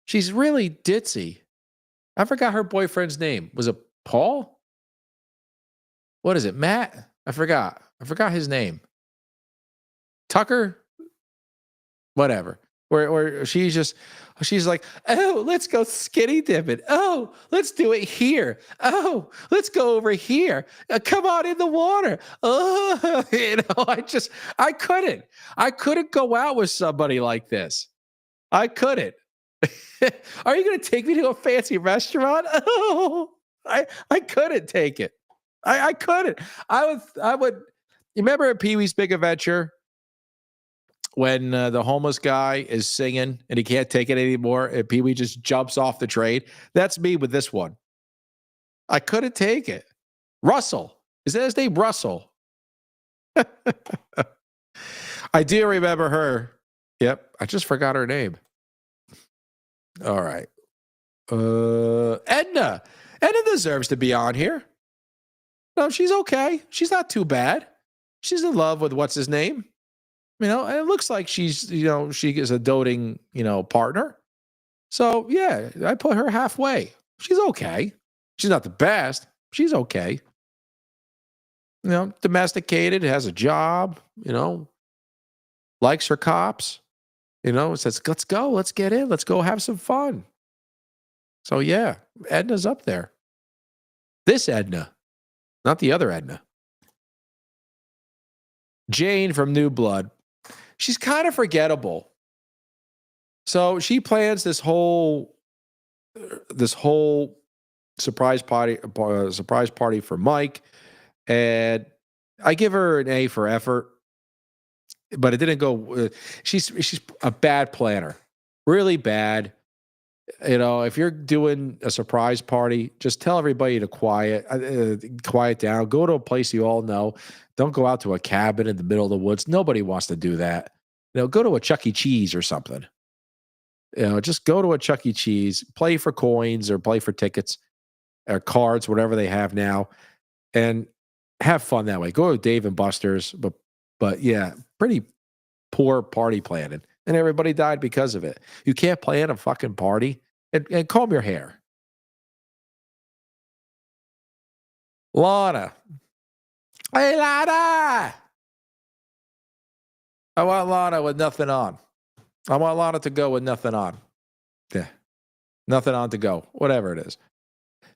She's really ditzy. I forgot her boyfriend's name. Was it Paul? What is it? Matt? I forgot his name. Tucker? Whatever. Where she's like, oh, let's go skinny dipping. Oh, let's do it here. Oh, let's go over here. Come on in the water. Oh, I couldn't go out with somebody like this. I couldn't. Are you going to take me to a fancy restaurant? Oh, I couldn't take it. I couldn't. I would. You remember at Pee-wee's Big Adventure when the homeless guy is singing and he can't take it anymore and Pee-wee just jumps off the train? That's me with this one. I couldn't take it. Russell. Is that his name? Russell. I do remember her. Yep. I just forgot her name. All right. Edna. Edna deserves to be on here. No, she's okay. She's not too bad. She's in love with what's his name. And it looks like she's, she is a doting, partner. So yeah, I put her halfway. She's okay. She's not the best. She's okay. Domesticated, has a job, likes her cops, says, let's go, let's get in, let's go have some fun. So yeah, Edna's up there. This Edna, not the other Edna. Jane from New Blood. She's kind of forgettable. So she plans this whole surprise party for Mike, and I give her an A for effort, but it didn't go. She's a bad planner, really bad. If you're doing a surprise party, just tell everybody to quiet down. Go to a place you all know. Don't go out to a cabin in the middle of the woods. Nobody wants to do that. Go to a Chuck E. Cheese or something. Just go to a Chuck E. Cheese, play for coins or play for tickets or cards, whatever they have now, and have fun that way. Go to Dave and Buster's, but yeah, pretty poor party planning, and everybody died because of it. You can't plan a fucking party and comb your hair. Lana. Hey, Lana! I want Lana with nothing on. I want Lana to go with nothing on. Yeah. Nothing on to go. Whatever it is.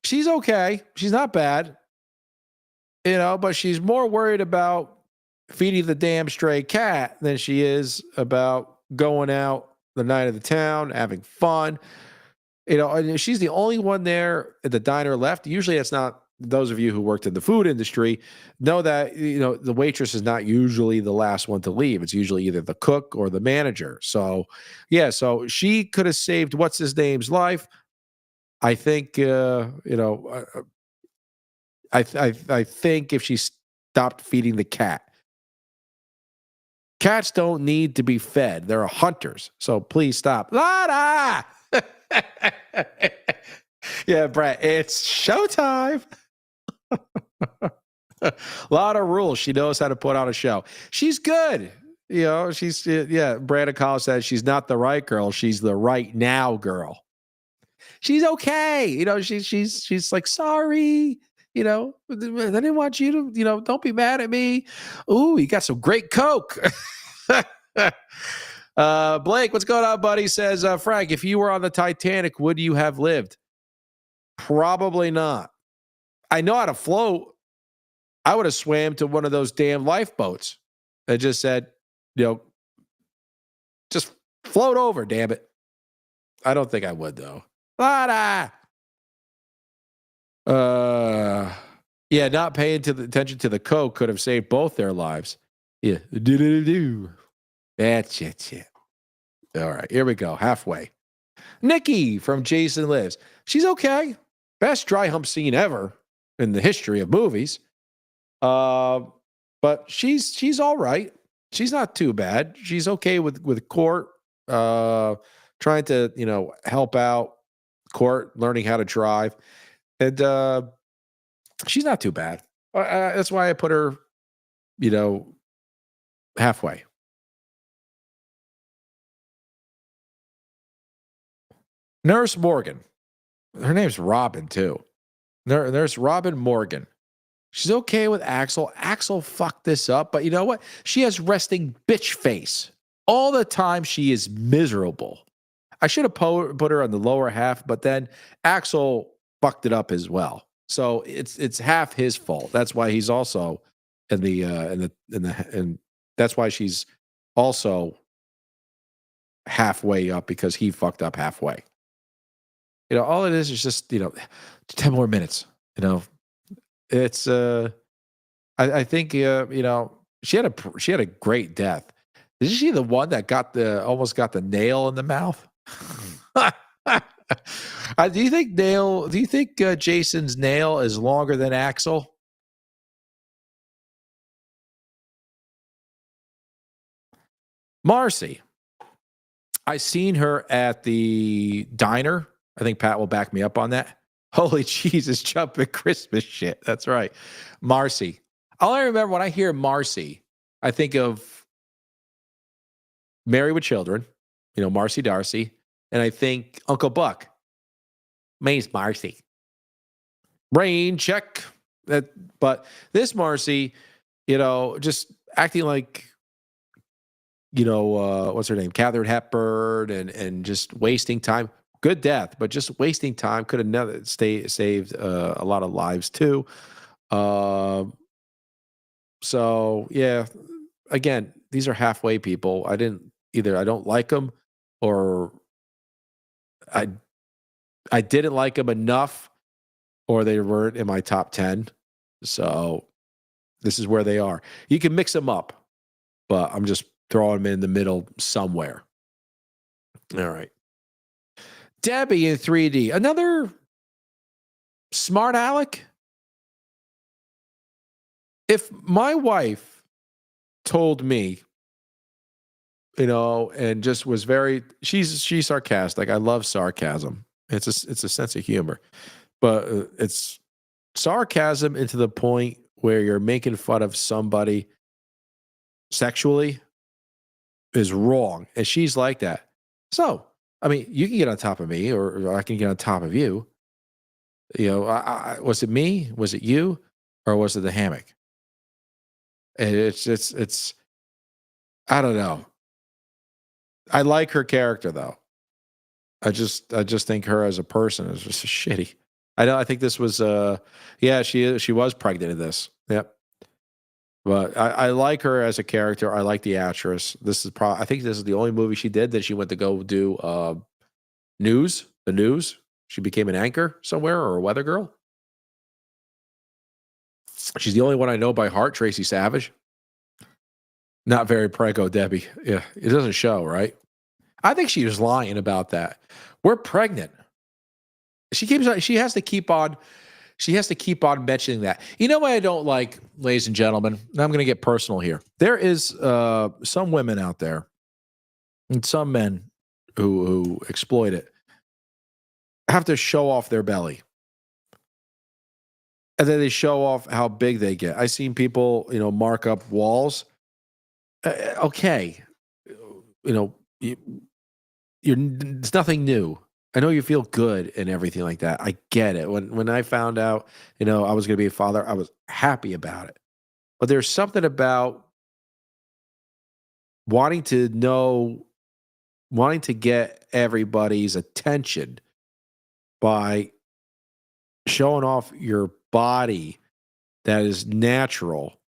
She's okay. She's not bad. But she's more worried about feeding the damn stray cat than she is about going out the night of the town, having fun. And she's the only one there at the diner left. Usually it's not. Those of you who worked in the food industry know that, the waitress is not usually the last one to leave. It's usually either the cook or the manager. So, yeah, so she could have saved what's his name's life. I think, I think if she stopped feeding the cat. Cats don't need to be fed. They're hunters. So please stop. Lana! Yeah, Brett, it's showtime. A lot of rules. She knows how to put on a show. She's good. Brandon Collins says she's not the right girl. She's the right now girl. She's okay. She's like, sorry. I didn't want you to, don't be mad at me. Ooh, you got some great Coke. Blake, what's going on, buddy? Says, Frank, if you were on the Titanic, would you have lived? Probably not. I know how to float. I would have swam to one of those damn lifeboats and just said, just float over, damn it. I don't think I would, though. Yeah, not paying attention to the Coke could have saved both their lives. Yeah. That's it. All right, here we go. Halfway. Nikki from Jason Lives. She's okay. Best dry hump scene ever in the history of movies. But she's all right. She's not too bad. She's okay with Court. Trying to help out Court, learning how to drive, and she's not too bad. That's why I put her, halfway. Nurse Morgan. Her name's Robin, too. Nurse Robin Morgan. She's okay with Axel. Axel fucked this up, but you know what? She has resting bitch face. All the time she is miserable. I should have put her on the lower half, but then Axel fucked it up as well. So it's half his fault. That's why he's also and that's why she's also halfway up, because he fucked up halfway. All it is just 10 more minutes. It's I think she had a great death. Is she the one that almost got the nail in the mouth? Do you think Jason's nail is longer than Axel? Marcy. I seen her at the diner. I think Pat will back me up on that. Holy Jesus, jumping Christmas shit. That's right. Marcy. All I remember when I hear Marcy, I think of Married with Children, Marcy Darcy, and I think Uncle Buck. Miss Marcy. Rain check. But this Marcy, just acting like, what's her name? Katharine Hepburn and just wasting time. Good death, but just wasting time. Could have never saved a lot of lives too. So yeah, again, these are halfway people. I don't like them, or I I didn't like them enough, or they weren't in my top 10. So this is where they are. You can mix them up, but I'm just throwing them in the middle somewhere. All right. Debbie in 3D. Another smart aleck. If my wife told me, and just was she's sarcastic. I love sarcasm. It's a sense of humor, but it's sarcasm into the point where you're making fun of somebody sexually is wrong. And she's like that. So, I mean, you can get on top of me, or I can get on top of you. Was it me? Was it you? Or was it the hammock? And it's, I don't know. I like her character though. I just think her as a person is just shitty. I think this was she was pregnant in this. Yep. But I like her as a character. I like the actress. I think this is the only movie she did that she went to go do the news. She became an anchor somewhere, or a weather girl. She's the only one I know by heart, Tracy Savage. Not very prego, Debbie. Yeah, it doesn't show, right? I think she was lying about that. We're pregnant. She has to keep on mentioning that. You know what I don't like, ladies and gentlemen? And I'm going to get personal here. There is some women out there and some men who exploit it, have to show off their belly. And then they show off how big they get. I've seen people, mark up walls. Okay. It's nothing new. I know you feel good and everything like that. I get it. When I found out, I was going to be a father, I was happy about it. But there's something about wanting to get everybody's attention by showing off your body that is natural,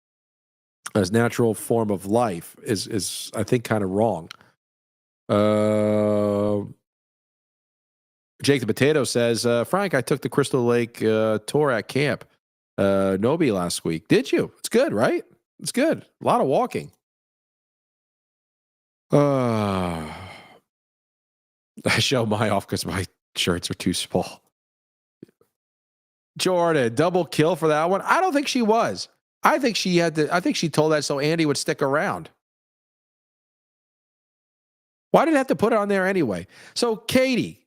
as natural form of life is I think kind of wrong. Jake the Potato says, Frank, I took the Crystal Lake tour at camp Nobi last week. Did you? It's good, right? It's good. A lot of walking. I show my off because my shirts are too small. Jordan, double kill for that one? I don't think she was. I think she told that so Andy would stick around. Why did it have to put it on there anyway? So Kate,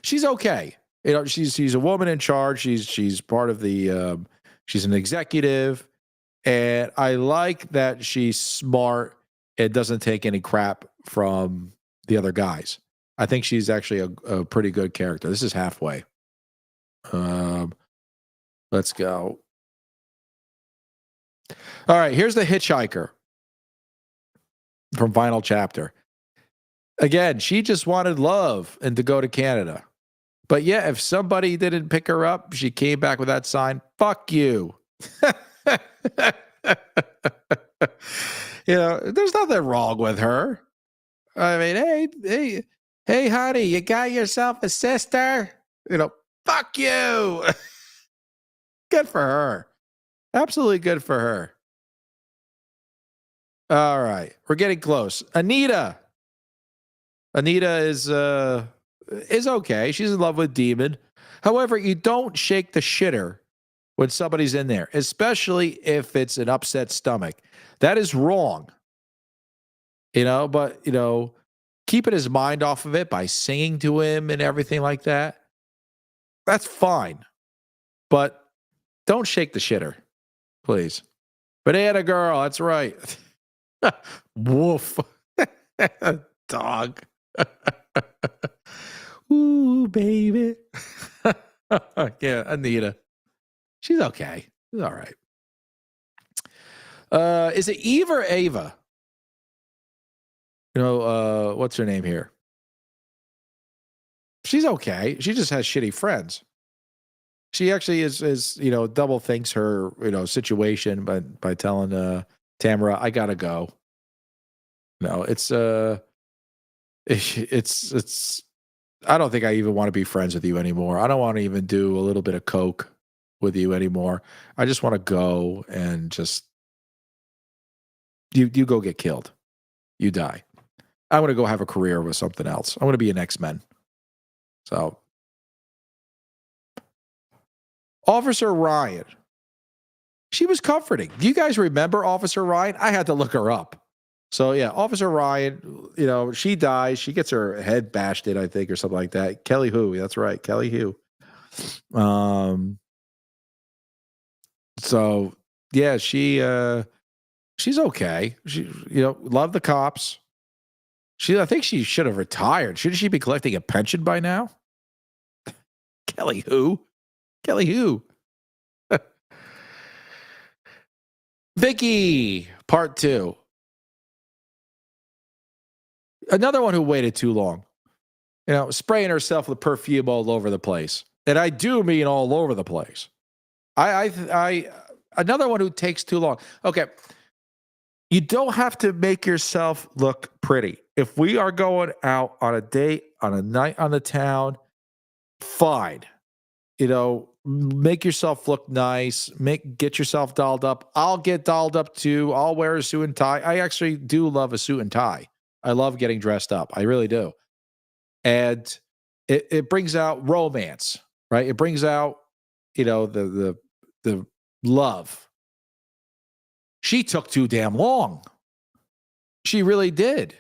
she's okay. She's a woman in charge. She's part of the she's an executive, and I like that she's smart and doesn't take any crap from the other guys. I think she's actually a pretty good character. This is halfway. Let's go. All right, here's the hitchhiker from Final Chapter. Again, she just wanted love and to go to Canada. But yeah, if somebody didn't pick her up, she came back with that sign, fuck you. There's nothing wrong with her. I mean, hey, honey, you got yourself a sister? Fuck you. Good for her. Absolutely good for her. All right. We're getting close. Anita is okay. She's in love with Demon. However, you don't shake the shitter when somebody's in there, especially if it's an upset stomach. That is wrong. But keeping his mind off of it by singing to him and everything like that, that's fine. But don't shake the shitter, please. Banana girl, that's right. Woof. Dog. Ooh, baby. Yeah, Anita. She's okay. She's all right. Is it Eve or Ava? What's her name here? She's okay. She just has shitty friends. She actually is double thinks her situation by telling Tamara, I gotta go. No, it's I don't think I even want to be friends with you anymore. I don't want to even do a little bit of coke with you anymore. I just want to go and just you go get killed. You die. I want to go have a career with something else. I want to be an X-Men. So Officer Ryan. She was comforting. Do you guys remember Officer Ryan? I had to look her up. So yeah, Officer Ryan, she dies. She gets her head bashed in, I think, or something like that. Kelly Hu, that's right, Kelly Hu. So yeah, she's okay. She, love the cops. I think she should have retired. Shouldn't she be collecting a pension by now? Kelly Hu? Kelly Hu. Vicky, part 2. Another one who waited too long. Spraying herself with perfume all over the place. And I do mean all over the place. Another one who takes too long. Okay. You don't have to make yourself look pretty. If we are going out on a date, on a night on the town, fine. Make yourself look nice. Get yourself dolled up. I'll get dolled up too. I'll wear a suit and tie. I actually do love a suit and tie. I love getting dressed up. I really do. And it brings out romance, right? It brings out, the love. She took too damn long. She really did.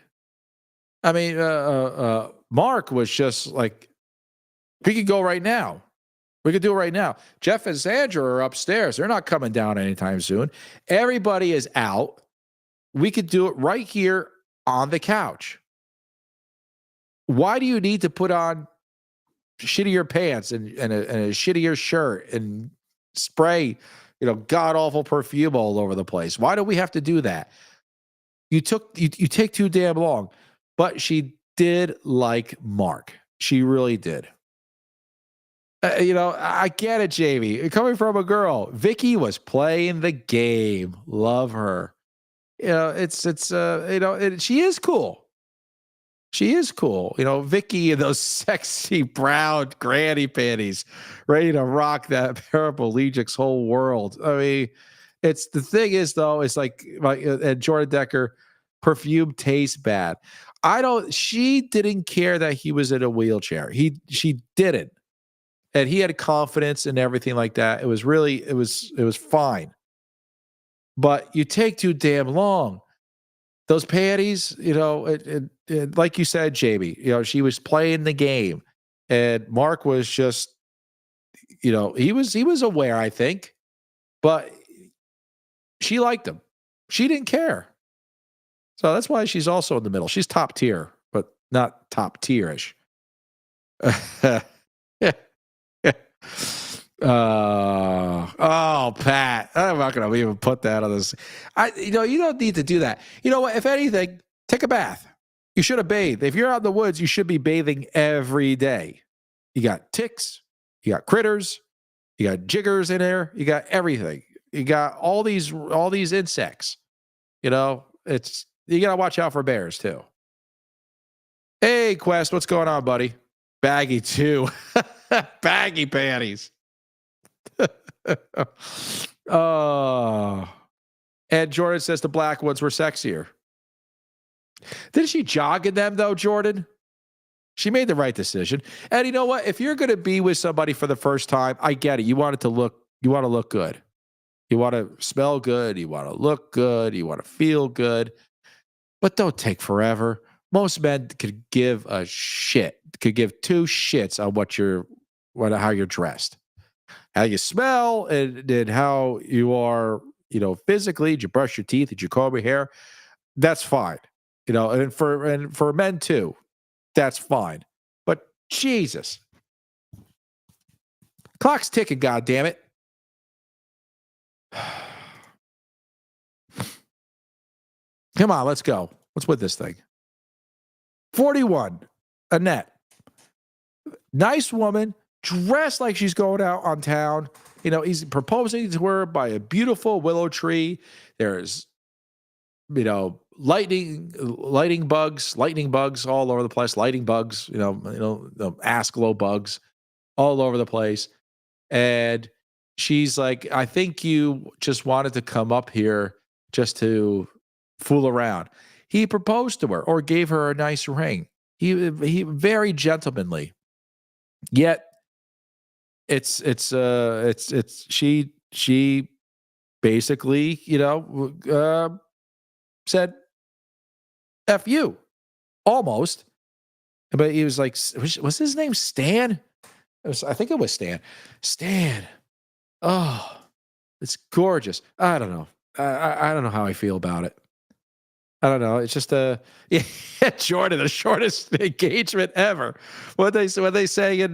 I mean, Mark was just like, we could go right now. We could do it right now. Jeff and Sandra are upstairs. They're not coming down anytime soon. Everybody is out. We could do it right here on the couch. Why do you need to put on shittier pants and a shittier shirt and spray, god awful perfume all over the place? Why do we have to do that? You take too damn long. But she did like Mark. She really did. I get it, Jamie. Coming from a girl, Vicky was playing the game. Love her. She is cool. She is cool. Vicky in those sexy brown granny panties, ready to rock that paraplegic's whole world. I mean, the thing is though, it's like and Jordan Decker, perfume tastes bad. She didn't care that he was in a wheelchair. She didn't. And he had confidence and everything like that. It was fine. But you take too damn long. Those panties, like you said, Jamie, she was playing the game. And Mark was just, he was aware, I think. But she liked him. She didn't care. So that's why she's also in the middle. She's top tier, but not top tierish. Pat, I'm not going to even put that on this. You don't need to do that. You know what? If anything, take a bath. You should have bathed. If you're out in the woods, you should be bathing every day. You got ticks, you got critters, you got jiggers in there, you got everything. You got all these insects. You got to watch out for bears too. Hey, Quest, what's going on, buddy? Baggy too. Baggy panties. And Jordan says the black ones were sexier. Didn't she jog in them though, Jordan? She made the right decision. And you know what? If you're going to be with somebody for the first time, I get it. You want to look good. You want to smell good. You want to look good. You want to feel good. But don't take forever. Most men could give a shit. Could give two shits on how you're dressed, how you smell, and how you are, physically. Did you brush your teeth? Did you comb your hair? That's fine. And for men too, that's fine. But Jesus. Clock's ticking, goddammit. Come on, let's go. What's with this thing? 41. Annette. Nice woman, dressed like she's going out on town. You know, he's proposing to her by a beautiful willow tree. There's, you know, lightning bugs all over the place, lighting bugs, the ass glow bugs all over the place. And she's like, I think you just wanted to come up here just to fool around. He proposed to her or gave her a nice ring. He very gentlemanly. Yet it's she basically, said F you almost. But he was like, was his name Stan? I think it was Stan. Stan. Oh, it's gorgeous. I don't know. I don't know how I feel about it. I don't know. It's just yeah, Jordan, the shortest engagement ever. What they say in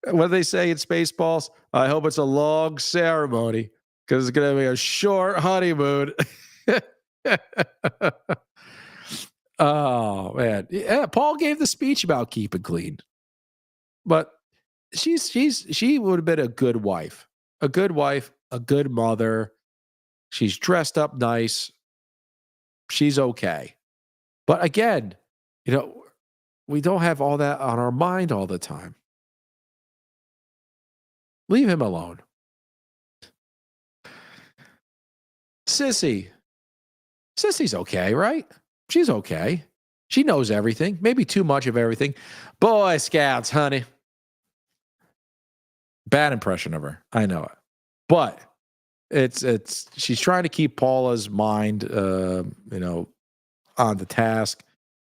Spaceballs? I hope it's a long ceremony because it's going to be a short honeymoon. Oh man, yeah. Paul gave the speech about keeping clean, but she would have been a good wife, a good mother. She's dressed up nice. She's okay. But again, we don't have all that on our mind all the time. Leave him alone. Sissy's okay, right? She's okay. She knows everything, maybe too much of everything. Boy Scouts, honey. Bad impression of her. I know it. But it's she's trying to keep Paula's mind on the task,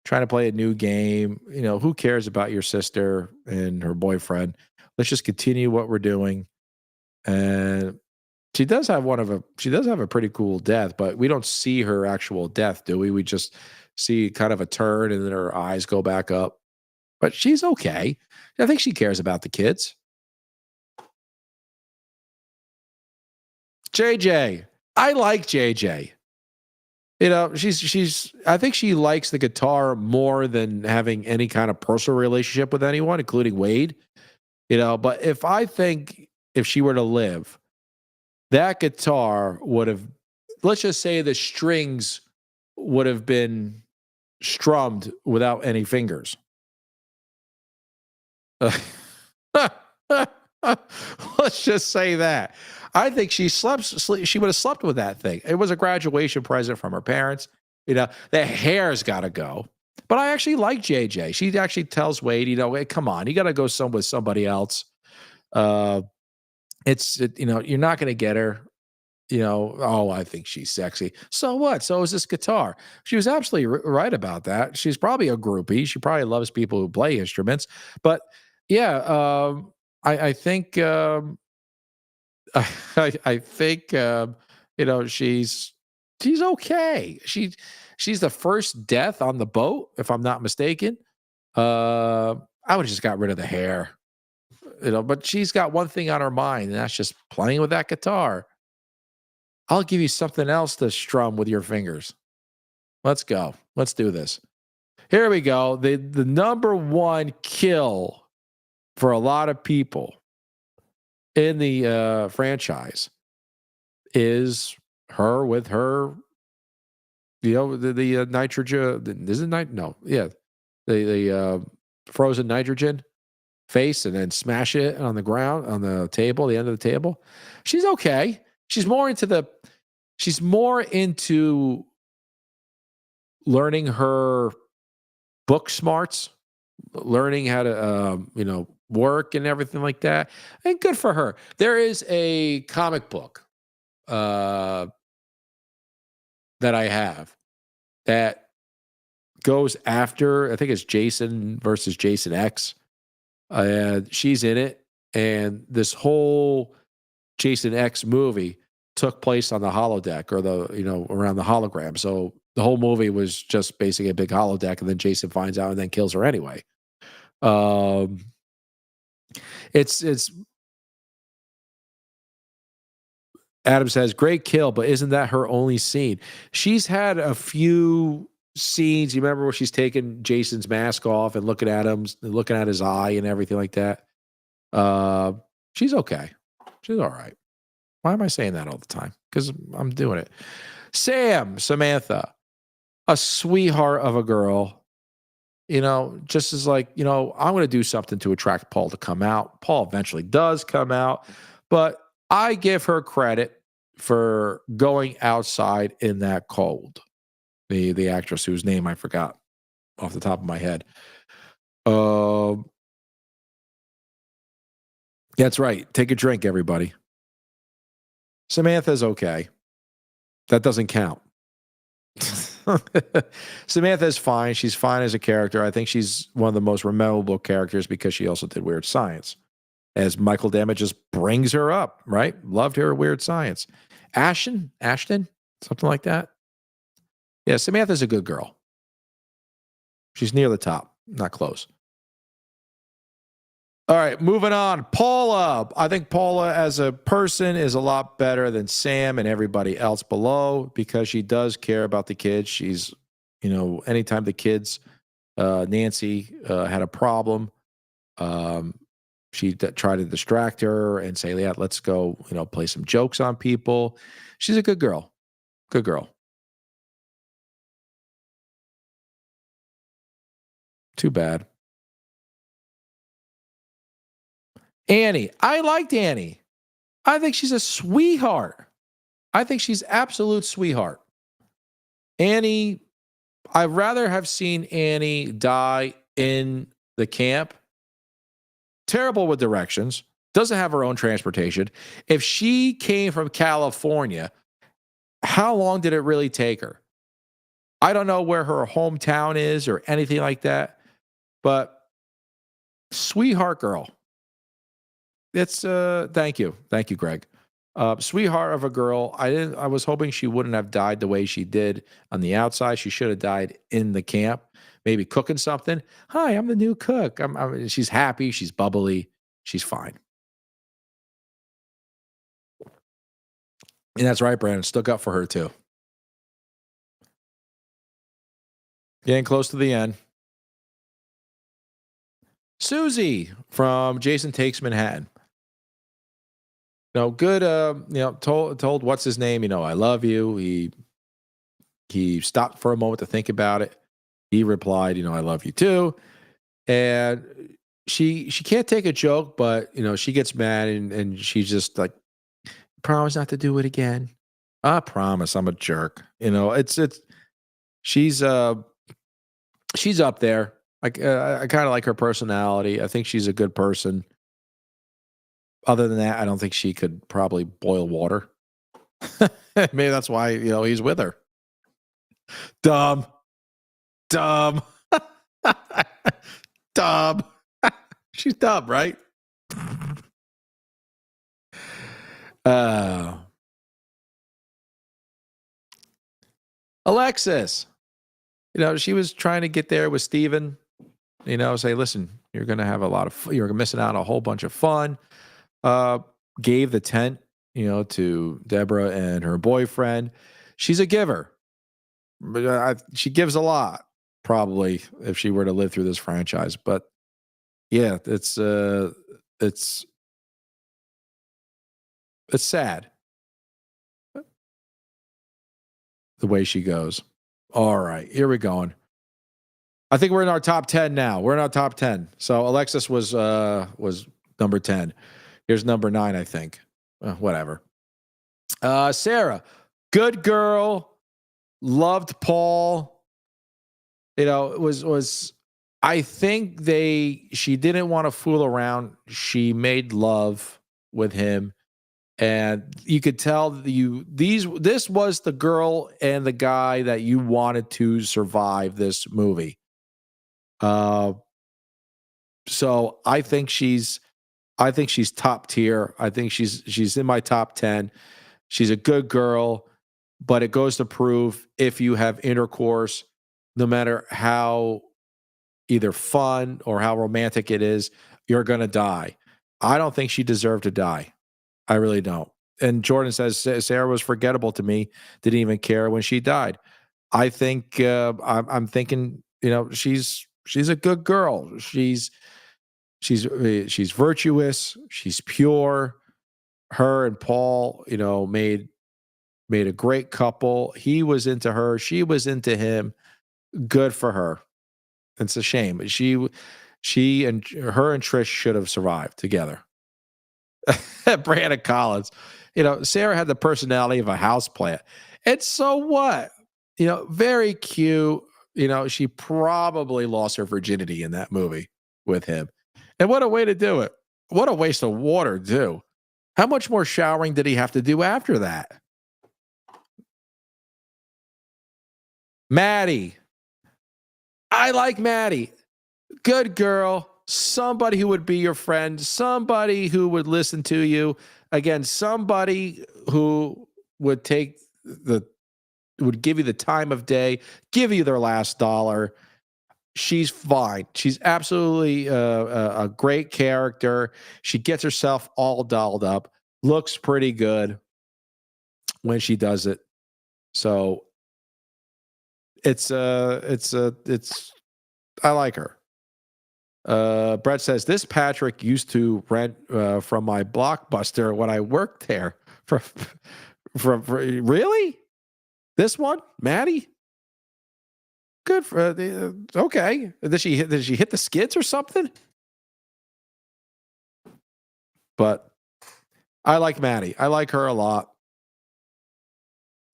trying to play a new game. Who cares about your sister and her boyfriend? Let's just continue what we're doing. And she does have a pretty cool death, but we don't see her actual death, do we? We just see kind of a turn and then her eyes go back up. But she's okay. I think she cares about the kids. JJ. I like JJ. She's I think she likes the guitar more than having any kind of personal relationship with anyone, including Wade. But if she were to live, that guitar would have, let's just say the strings would have been strummed without any fingers. Let's just say that. I think she would have slept with that thing. It was a graduation present from her parents. The hair's got to go. But I actually like JJ. She actually tells Wade, hey, come on, you got to go with somebody else. You're not going to get her. I think she's sexy. So what? So is this guitar. She was absolutely right about that. She's probably a groupie. She probably loves people who play instruments. But yeah, I think I think she's okay. She's the first death on the boat, if I'm not mistaken. I would have just got rid of the hair. But she's got one thing on her mind, and that's just playing with that guitar. I'll give you something else to strum with your fingers. Let's go. Let's do this. Here we go. The number one kill for a lot of people in the franchise is her with her, the nitrogen. Is it no? Yeah, the frozen nitrogen face, and then smash it on the ground, on the table, the end of the table. She's okay. She's more into learning her book smarts, learning how to work and everything like that. And good for her. There is a comic book that I have that goes after, I think it's Jason versus Jason X. She's in it, and this whole Jason X movie took place on the holodeck, or around the hologram. So the whole movie was just basically a big holodeck, and then Jason finds out and then kills her anyway. Um, it's Adam says, "Great kill, but isn't that her only scene?" She's had a few scenes. You remember where she's taking Jason's mask off and looking at his eye and everything like that? Uh, she's okay. She's all right. Why am I saying that all the time? Because I'm doing it. Samantha, a sweetheart of a girl. Just as like, I'm going to do something to attract Paul to come out. Paul eventually does come out, but I give her credit for going outside in that cold. The actress whose name I forgot off the top of my head. Um, that's right. Take a drink, everybody. Samantha's okay. That doesn't count. Samantha's fine. She's fine as a character. I think she's one of the most memorable characters because she also did Weird Science. As Michael Dammit just brings her up, right? Loved her Weird Science. Ashton, something like that. Yeah, Samantha's a good girl. She's near the top, not close. All right, moving on. Paula. I think Paula as a person is a lot better than Sam and everybody else below because she does care about the kids. She's, anytime the kids, Nancy had a problem, she tried to distract her and say, yeah, let's go, play some jokes on people. She's a good girl. Good girl. Too bad. Annie. I liked Annie. I think she's a sweetheart. I think she's absolute sweetheart. Annie, I'd rather have seen Annie die in the camp. Terrible with directions. Doesn't have her own transportation. If she came from California, how long did it really take her? I don't know where her hometown is or anything like that, but sweetheart girl. It's thank you, Greg. Sweetheart of a girl. I was hoping she wouldn't have died the way she did on the outside. She should have died in the camp, maybe cooking something. Hi, I'm the new cook. She's happy. She's bubbly. She's fine. And that's right, Brandon. Stuck up for her too. Getting close to the end. Susie from Jason Takes Manhattan. Good. Told what's his name. I love you. He stopped for a moment to think about it. He replied, I love you too. And she can't take a joke, but she gets mad and she's just like, promise not to do it again. I promise I'm a jerk. She's she's up there. I kind of like her personality. I think she's a good person. Other than that, I don't think she could probably boil water. Maybe that's why, he's with her. Dumb. Dumb. Dumb. She's dumb, right? Alexis. She was trying to get there with Steven, say, listen, you're going to have you're missing out on a whole bunch of fun. Gave the tent, to Deborah and her boyfriend. She's a giver. But she gives a lot, probably, if she were to live through this franchise. But yeah, it's sad the way she goes. All right, here we're going. I think we're in our top 10 now. We're in our top 10. So Alexis was number 10. Here's number 9, I think. Whatever. Sarah, good girl, loved Paul. It was I think she didn't want to fool around. She made love with him. And you could tell this was the girl and the guy that you wanted to survive this movie. So I think she's top tier. I think she's in my top 10. She's a good girl, but it goes to prove if you have intercourse, no matter how either fun or how romantic it is, you're going to die. I don't think she deserved to die. I really don't. And Jordan says Sarah was forgettable to me. Didn't even care when she died. I think I'm thinking, she's a good girl. She's virtuous. She's pure. Her and Paul, made a great couple. He was into her. She was into him. Good for her. It's a shame. She and her and Trish should have survived together. Brandon Collins. Sarah had the personality of a houseplant. And so what? Very cute. She probably lost her virginity in that movie with him. And what a way to do it. What a waste of water, too. How much more showering did he have to do after that? Maddie. I like Maddie. Good girl. Somebody who would be your friend. Somebody who would listen to you. Again, somebody who would would give you the time of day, give you their last dollar. She's fine. She's absolutely a great character. She gets herself all dolled up. Looks pretty good when she does it. So it's I like her. Brett says this Patrick used to rent from my Blockbuster when I worked there. From really? This one, Maddie? Good for okay. Did she hit the skids or something? But I like Maddie. I like her a lot.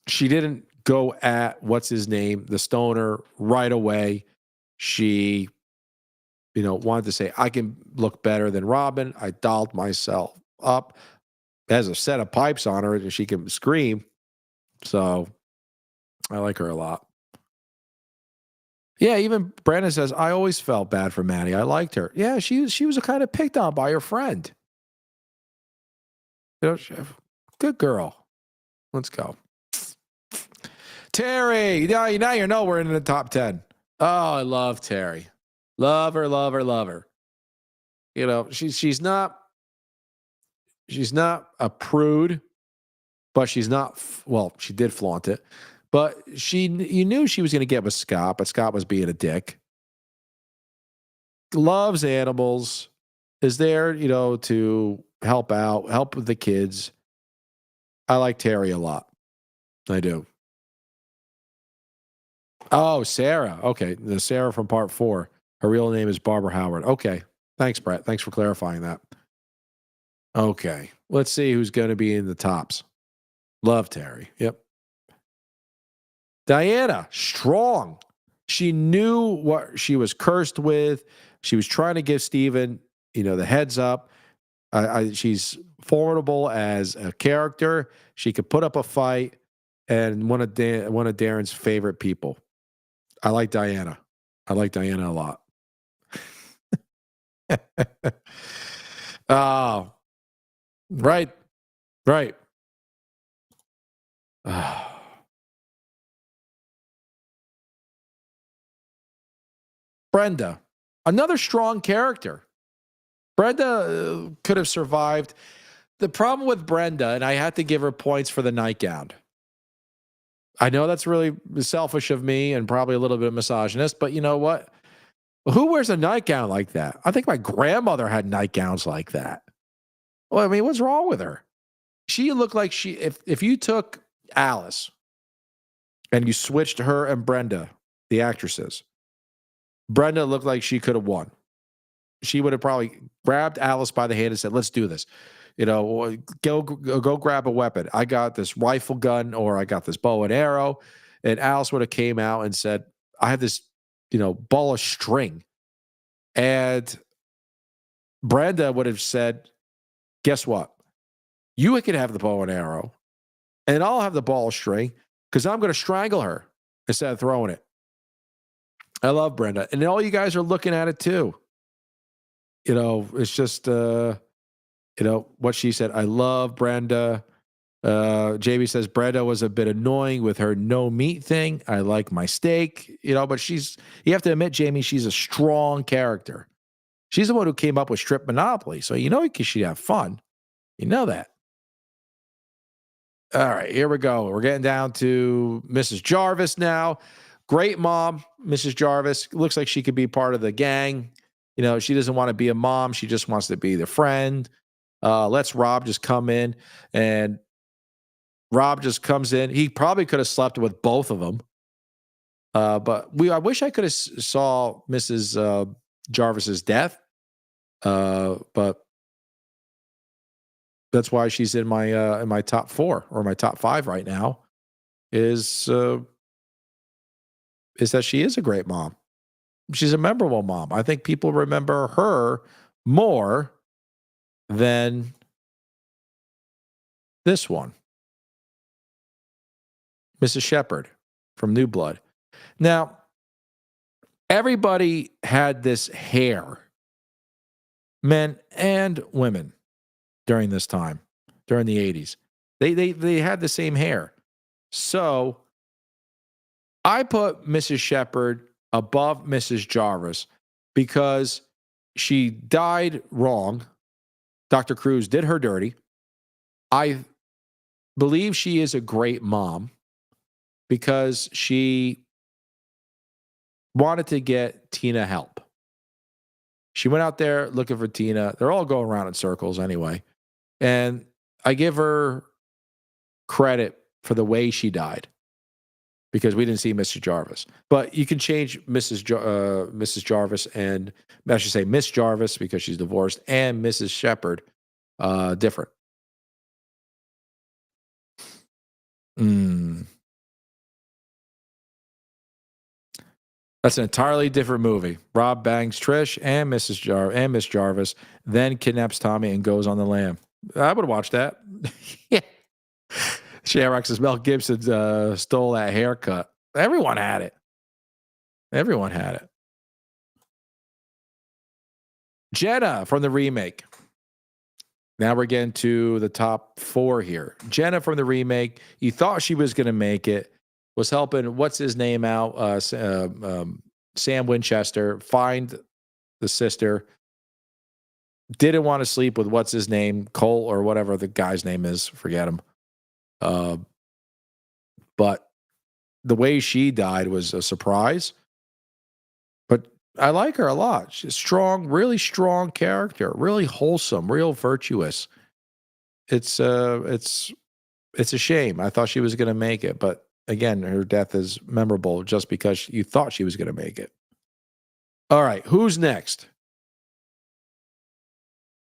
She didn't go at what's his name, the stoner, right away. She, wanted to say, I can look better than Robin. I dolled myself up. Has a set of pipes on her and she can scream. So I like her a lot. Yeah, even Brandon says, I always felt bad for Maddie. I liked her. Yeah, she was kind of picked on by her friend. Good girl. Let's go. Terry. Now you know we're in the top 10. Oh, I love Terry. Love her, love her, love her. She's not a prude, but she's not, she did flaunt it. But you knew she was going to get with Scott, but Scott was being a dick. Loves animals, is there, to help out, help with the kids. I like Terry a lot. I do. Oh, Sarah. Okay. The Sarah from part 4. Her real name is Barbara Howard. Okay. Thanks, Brett. Thanks for clarifying that. Okay. Let's see who's going to be in the tops. Love Terry. Yep. Diana, strong. She knew what she was cursed with. She was trying to give Steven, the heads up. She's formidable as a character. She could put up a fight, and one of Darren's favorite people. I like Diana. I like Diana a lot. Oh, right. Brenda, another strong character. Brenda could have survived. The problem with Brenda, and I had to give her points for the nightgown. I know that's really selfish of me and probably a little bit misogynist, but you know what? Who wears a nightgown like that? I think my grandmother had nightgowns like that. Well, I mean, what's wrong with her? She looked like if you took Alice and you switched her and Brenda, the actresses, Brenda looked like she could have won. She would have probably grabbed Alice by the hand and said, let's do this. Go grab a weapon. I got this rifle gun or I got this bow and arrow. And Alice would have came out and said, I have this, ball of string. And Brenda would have said, guess what? You can have the bow and arrow and I'll have the ball of string because I'm going to strangle her instead of throwing it. I love Brenda. And all you guys are looking at it too. It's just, what she said. I love Brenda. Jamie says Brenda was a bit annoying with her no meat thing. I like my steak, but you have to admit, Jamie, she's a strong character. She's the one who came up with strip monopoly. So, she'd have fun. You know that. All right, here we go. We're getting down to Mrs. Jarvis now. Great mom, Mrs. Jarvis. Looks like she could be part of the gang. She doesn't want to be a mom. She just wants to be the friend. Lets Rob just come in, and Rob just comes in. He probably could have slept with both of them. But I wish I could have saw Mrs. Jarvis's death. But that's why she's in my top 4 or my top 5 right now. Is that she is a great mom. She's a memorable mom. I think people remember her more than this one, Mrs. Shepherd from New Blood. Now, everybody had this hair, men and women, during this time, during the 80s. They had the same hair. So I put Mrs. Shepherd above Mrs. Jarvis because she died wrong. Dr. Cruz did her dirty. I believe she is a great mom because she wanted to get Tina help. She went out there looking for Tina. They're all going around in circles anyway. And I give her credit for the way she died because we didn't see Mrs. Jarvis. But you can change Mrs. Jarvis and I should say Miss Jarvis because she's divorced and Mrs. Shepherd different. That's an entirely different movie. Rob bangs Trish and Miss Jarvis, then kidnaps Tommy and goes on the lam. I would watch that. Yeah. Shamrock says Mel Gibson stole that haircut. Everyone had it. Everyone had it. Jenna from the remake. Now we're getting to the top 4 here. Jenna from the remake. You thought she was going to make it. Was helping, what's his name out? Sam Winchester find the sister. Didn't want to sleep with what's his name, Cole or whatever the guy's name is. Forget him. But the way she died was a surprise. But I like her a lot. She's strong, really strong character, really wholesome, real virtuous. It's a shame. I thought she was going to make it, but again, her death is memorable just because you thought she was going to make it. All right, who's next?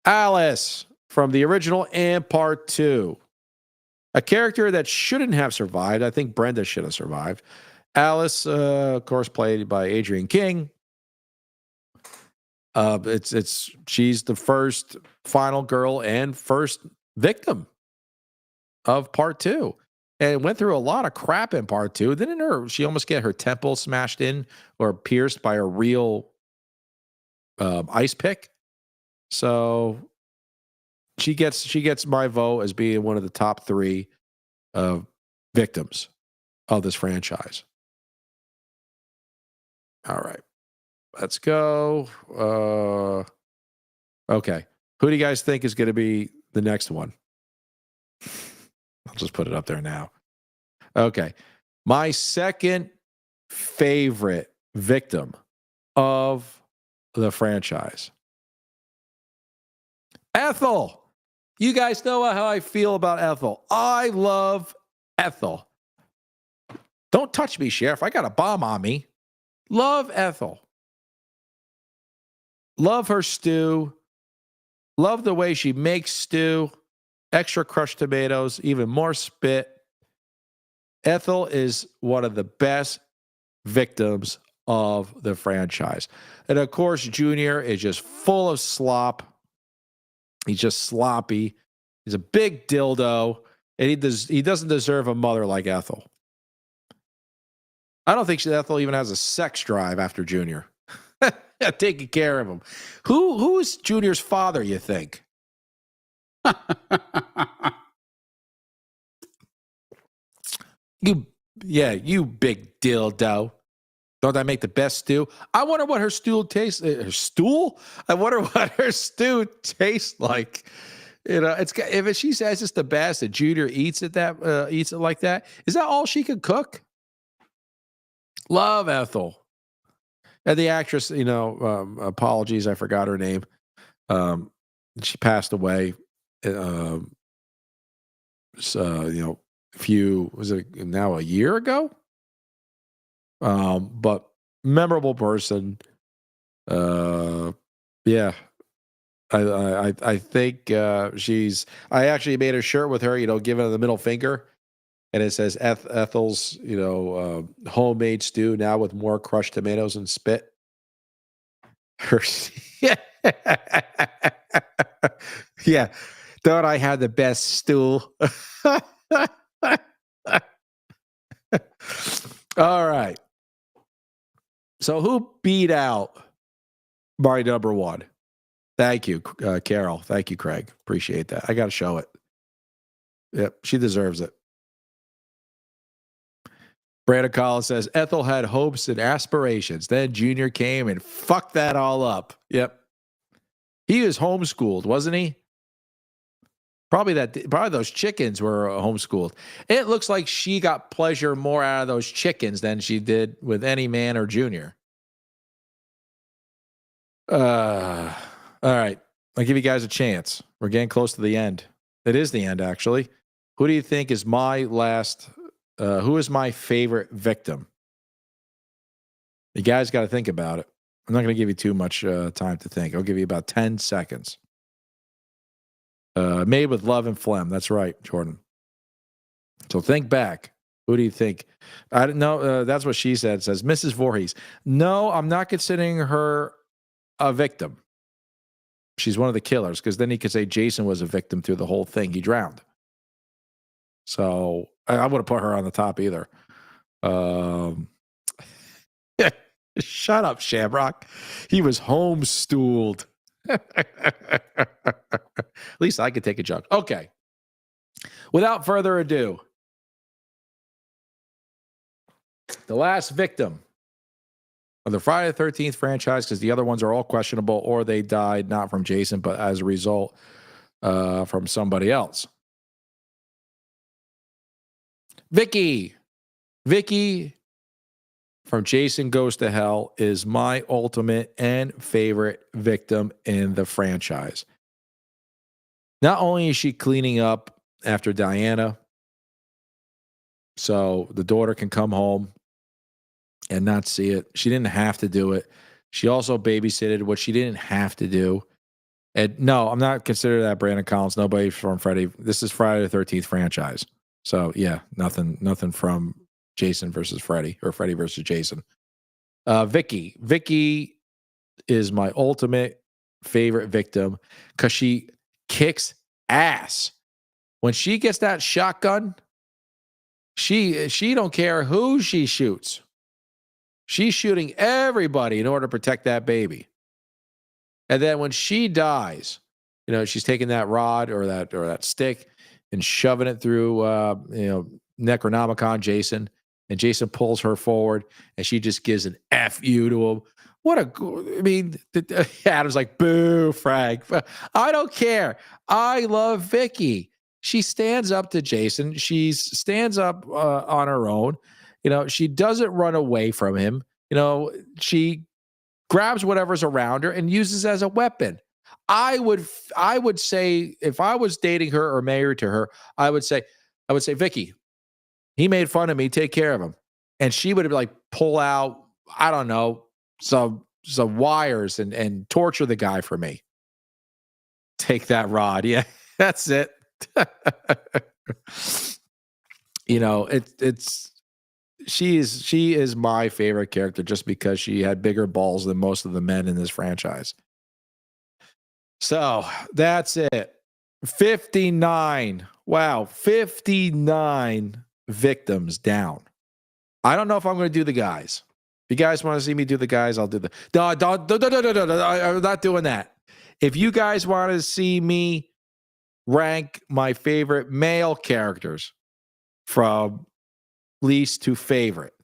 Alice from the original and part 2. A character that shouldn't have survived. I think Brenda should have survived. Alice, of course, played by Adrienne King. She's the first final girl and first victim of part 2. And went through a lot of crap in part 2. Didn't she almost get her temple smashed in or pierced by a real ice pick? So she gets my vote as being one of the top 3 victims of this franchise. All right, let's go. Okay, who do you guys think is going to be the next one? I'll just put it up there now. Okay. My second favorite victim of the franchise. Ethel. You guys know how I feel about Ethel. I love Ethel. Don't touch me, Sheriff. I got a bomb on me. Love Ethel. Love her stew. Love the way she makes stew. Extra crushed tomatoes, even more spit. Ethel is one of the best victims of the franchise. And of course, Junior is just full of slop. He's just sloppy. He's a big dildo. And he doesn't deserve a mother like Ethel. I don't think Ethel even has a sex drive after Junior. Taking care of him. Who's Junior's father, you think? You, yeah, you big dildo. Don't that make the best stew? I wonder what her stool tastes. Her stool? I wonder what her stew tastes like. You know, if she says it's the best, and Junior eats it like that. Is that all she could cook? Love Ethel. And the actress, apologies, I forgot her name. She passed away. Um, was it now a year ago? But memorable person. Yeah, I think she's. I actually made a shirt with her. Giving her the middle finger, and it says Ethel's. Homemade stew now with more crushed tomatoes and spit. Her, yeah, yeah. Thought I had the best stool. All right. So who beat out my number one? Thank you, Carol. Thank you, Craig. Appreciate that. I got to show it. Yep, she deserves it. Brandon Collins says Ethel had hopes and aspirations. Then Junior came and fucked that all up. Yep. He was homeschooled, wasn't he? Probably those chickens were homeschooled. It looks like she got pleasure more out of those chickens than she did with any man or Junior. All right. I'll give you guys a chance. We're getting close to the end. It is the end, actually. Who do you think is my last? Who is my favorite victim? You guys got to think about it. I'm not going to give you too much time to think. I'll give you about 10 seconds. Made with love and phlegm. That's right, Jordan. So think back. Who do you think? I don't know. That's what she said. It says Mrs. Voorhees. No, I'm not considering her a victim. She's one of the killers, because then he could say Jason was a victim through the whole thing. He drowned. So I wouldn't put her on the top either. Shut up, Shamrock. He was homeschooled. At least I could take a joke. Okay. Without further ado, the last victim of the Friday the 13th franchise, because the other ones are all questionable, or they died not from Jason, but as a result from somebody else. Vicky from Jason Goes to Hell is my ultimate and favorite victim in the franchise. Not only is she cleaning up after Diana, so the daughter can come home and not see it. She didn't have to do it. She also babysitted what she didn't have to do. And no, I'm not considering that Brandon Collins. Nobody from Freddy. This is Friday the 13th franchise. So yeah, nothing from Jason versus Freddy or Freddy versus Jason. Vicky is my ultimate favorite victim because she kicks ass. When she gets that shotgun, she don't care who she shoots. She's shooting everybody in order to protect that baby. And then when she dies, she's taking that rod or that stick and shoving it through Necronomicon Jason, and Jason pulls her forward and she just gives an F you to him. Adam's like, boo, Frank. I don't care. I love Vicky. She stands up to Jason. She stands up on her own. She doesn't run away from him. She grabs whatever's around her and uses it as a weapon. I would say, if I was dating her or married to her, I would say, Vicky, he made fun of me. Take care of him. And she would like pull out, I don't know, some wires and torture the guy for me. Take that rod. Yeah, that's it. She is my favorite character just because she had bigger balls than most of the men in this franchise. So that's it. 59. Wow. 59 victims down. I don't know if I'm going to do the guys. If you guys want to see me do the guys, I'll do the. No, I'm not doing that. If you guys want to see me rank my favorite male characters from least to favorite.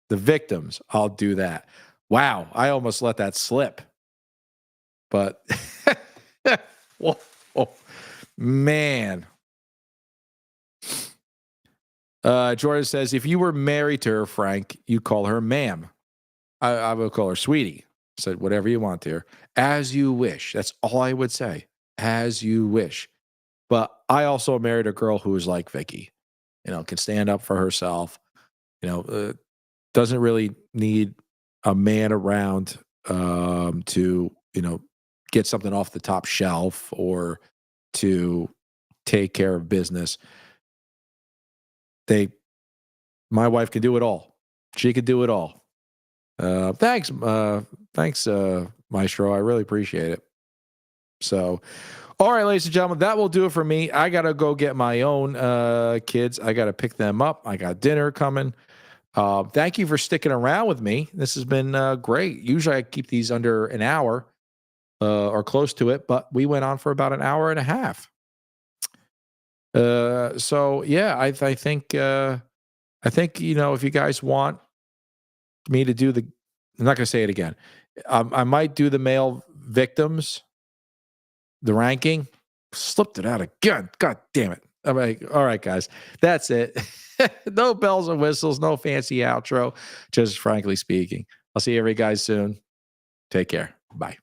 The victims, I'll do that. Wow, I almost let that slip. But whoa, man. Jordan says, if you were married to her, Frank, you call her ma'am. I would call her sweetie. Said whatever you want there. As you wish. That's all I would say. As you wish. But I also married a girl who was like Vicky. Can stand up for herself. Doesn't really need a man around to, get something off the top shelf or to take care of business. My wife can do it all. She could do it all. Thanks, Maestro. I really appreciate it. So, all right, ladies and gentlemen, that will do it for me. I got to go get my own kids. I got to pick them up. I got dinner coming. Thank you for sticking around with me. This has been great. Usually I keep these under an hour or close to it, but we went on for about an hour and a half. So yeah, I think if you guys want me to do I'm not going to say it again. I might do the male victims, the ranking. Slipped it out again. God damn it. I'm like, all right, guys, that's it. No bells and whistles, no fancy outro. Just frankly speaking. I'll see you guys soon. Take care. Bye.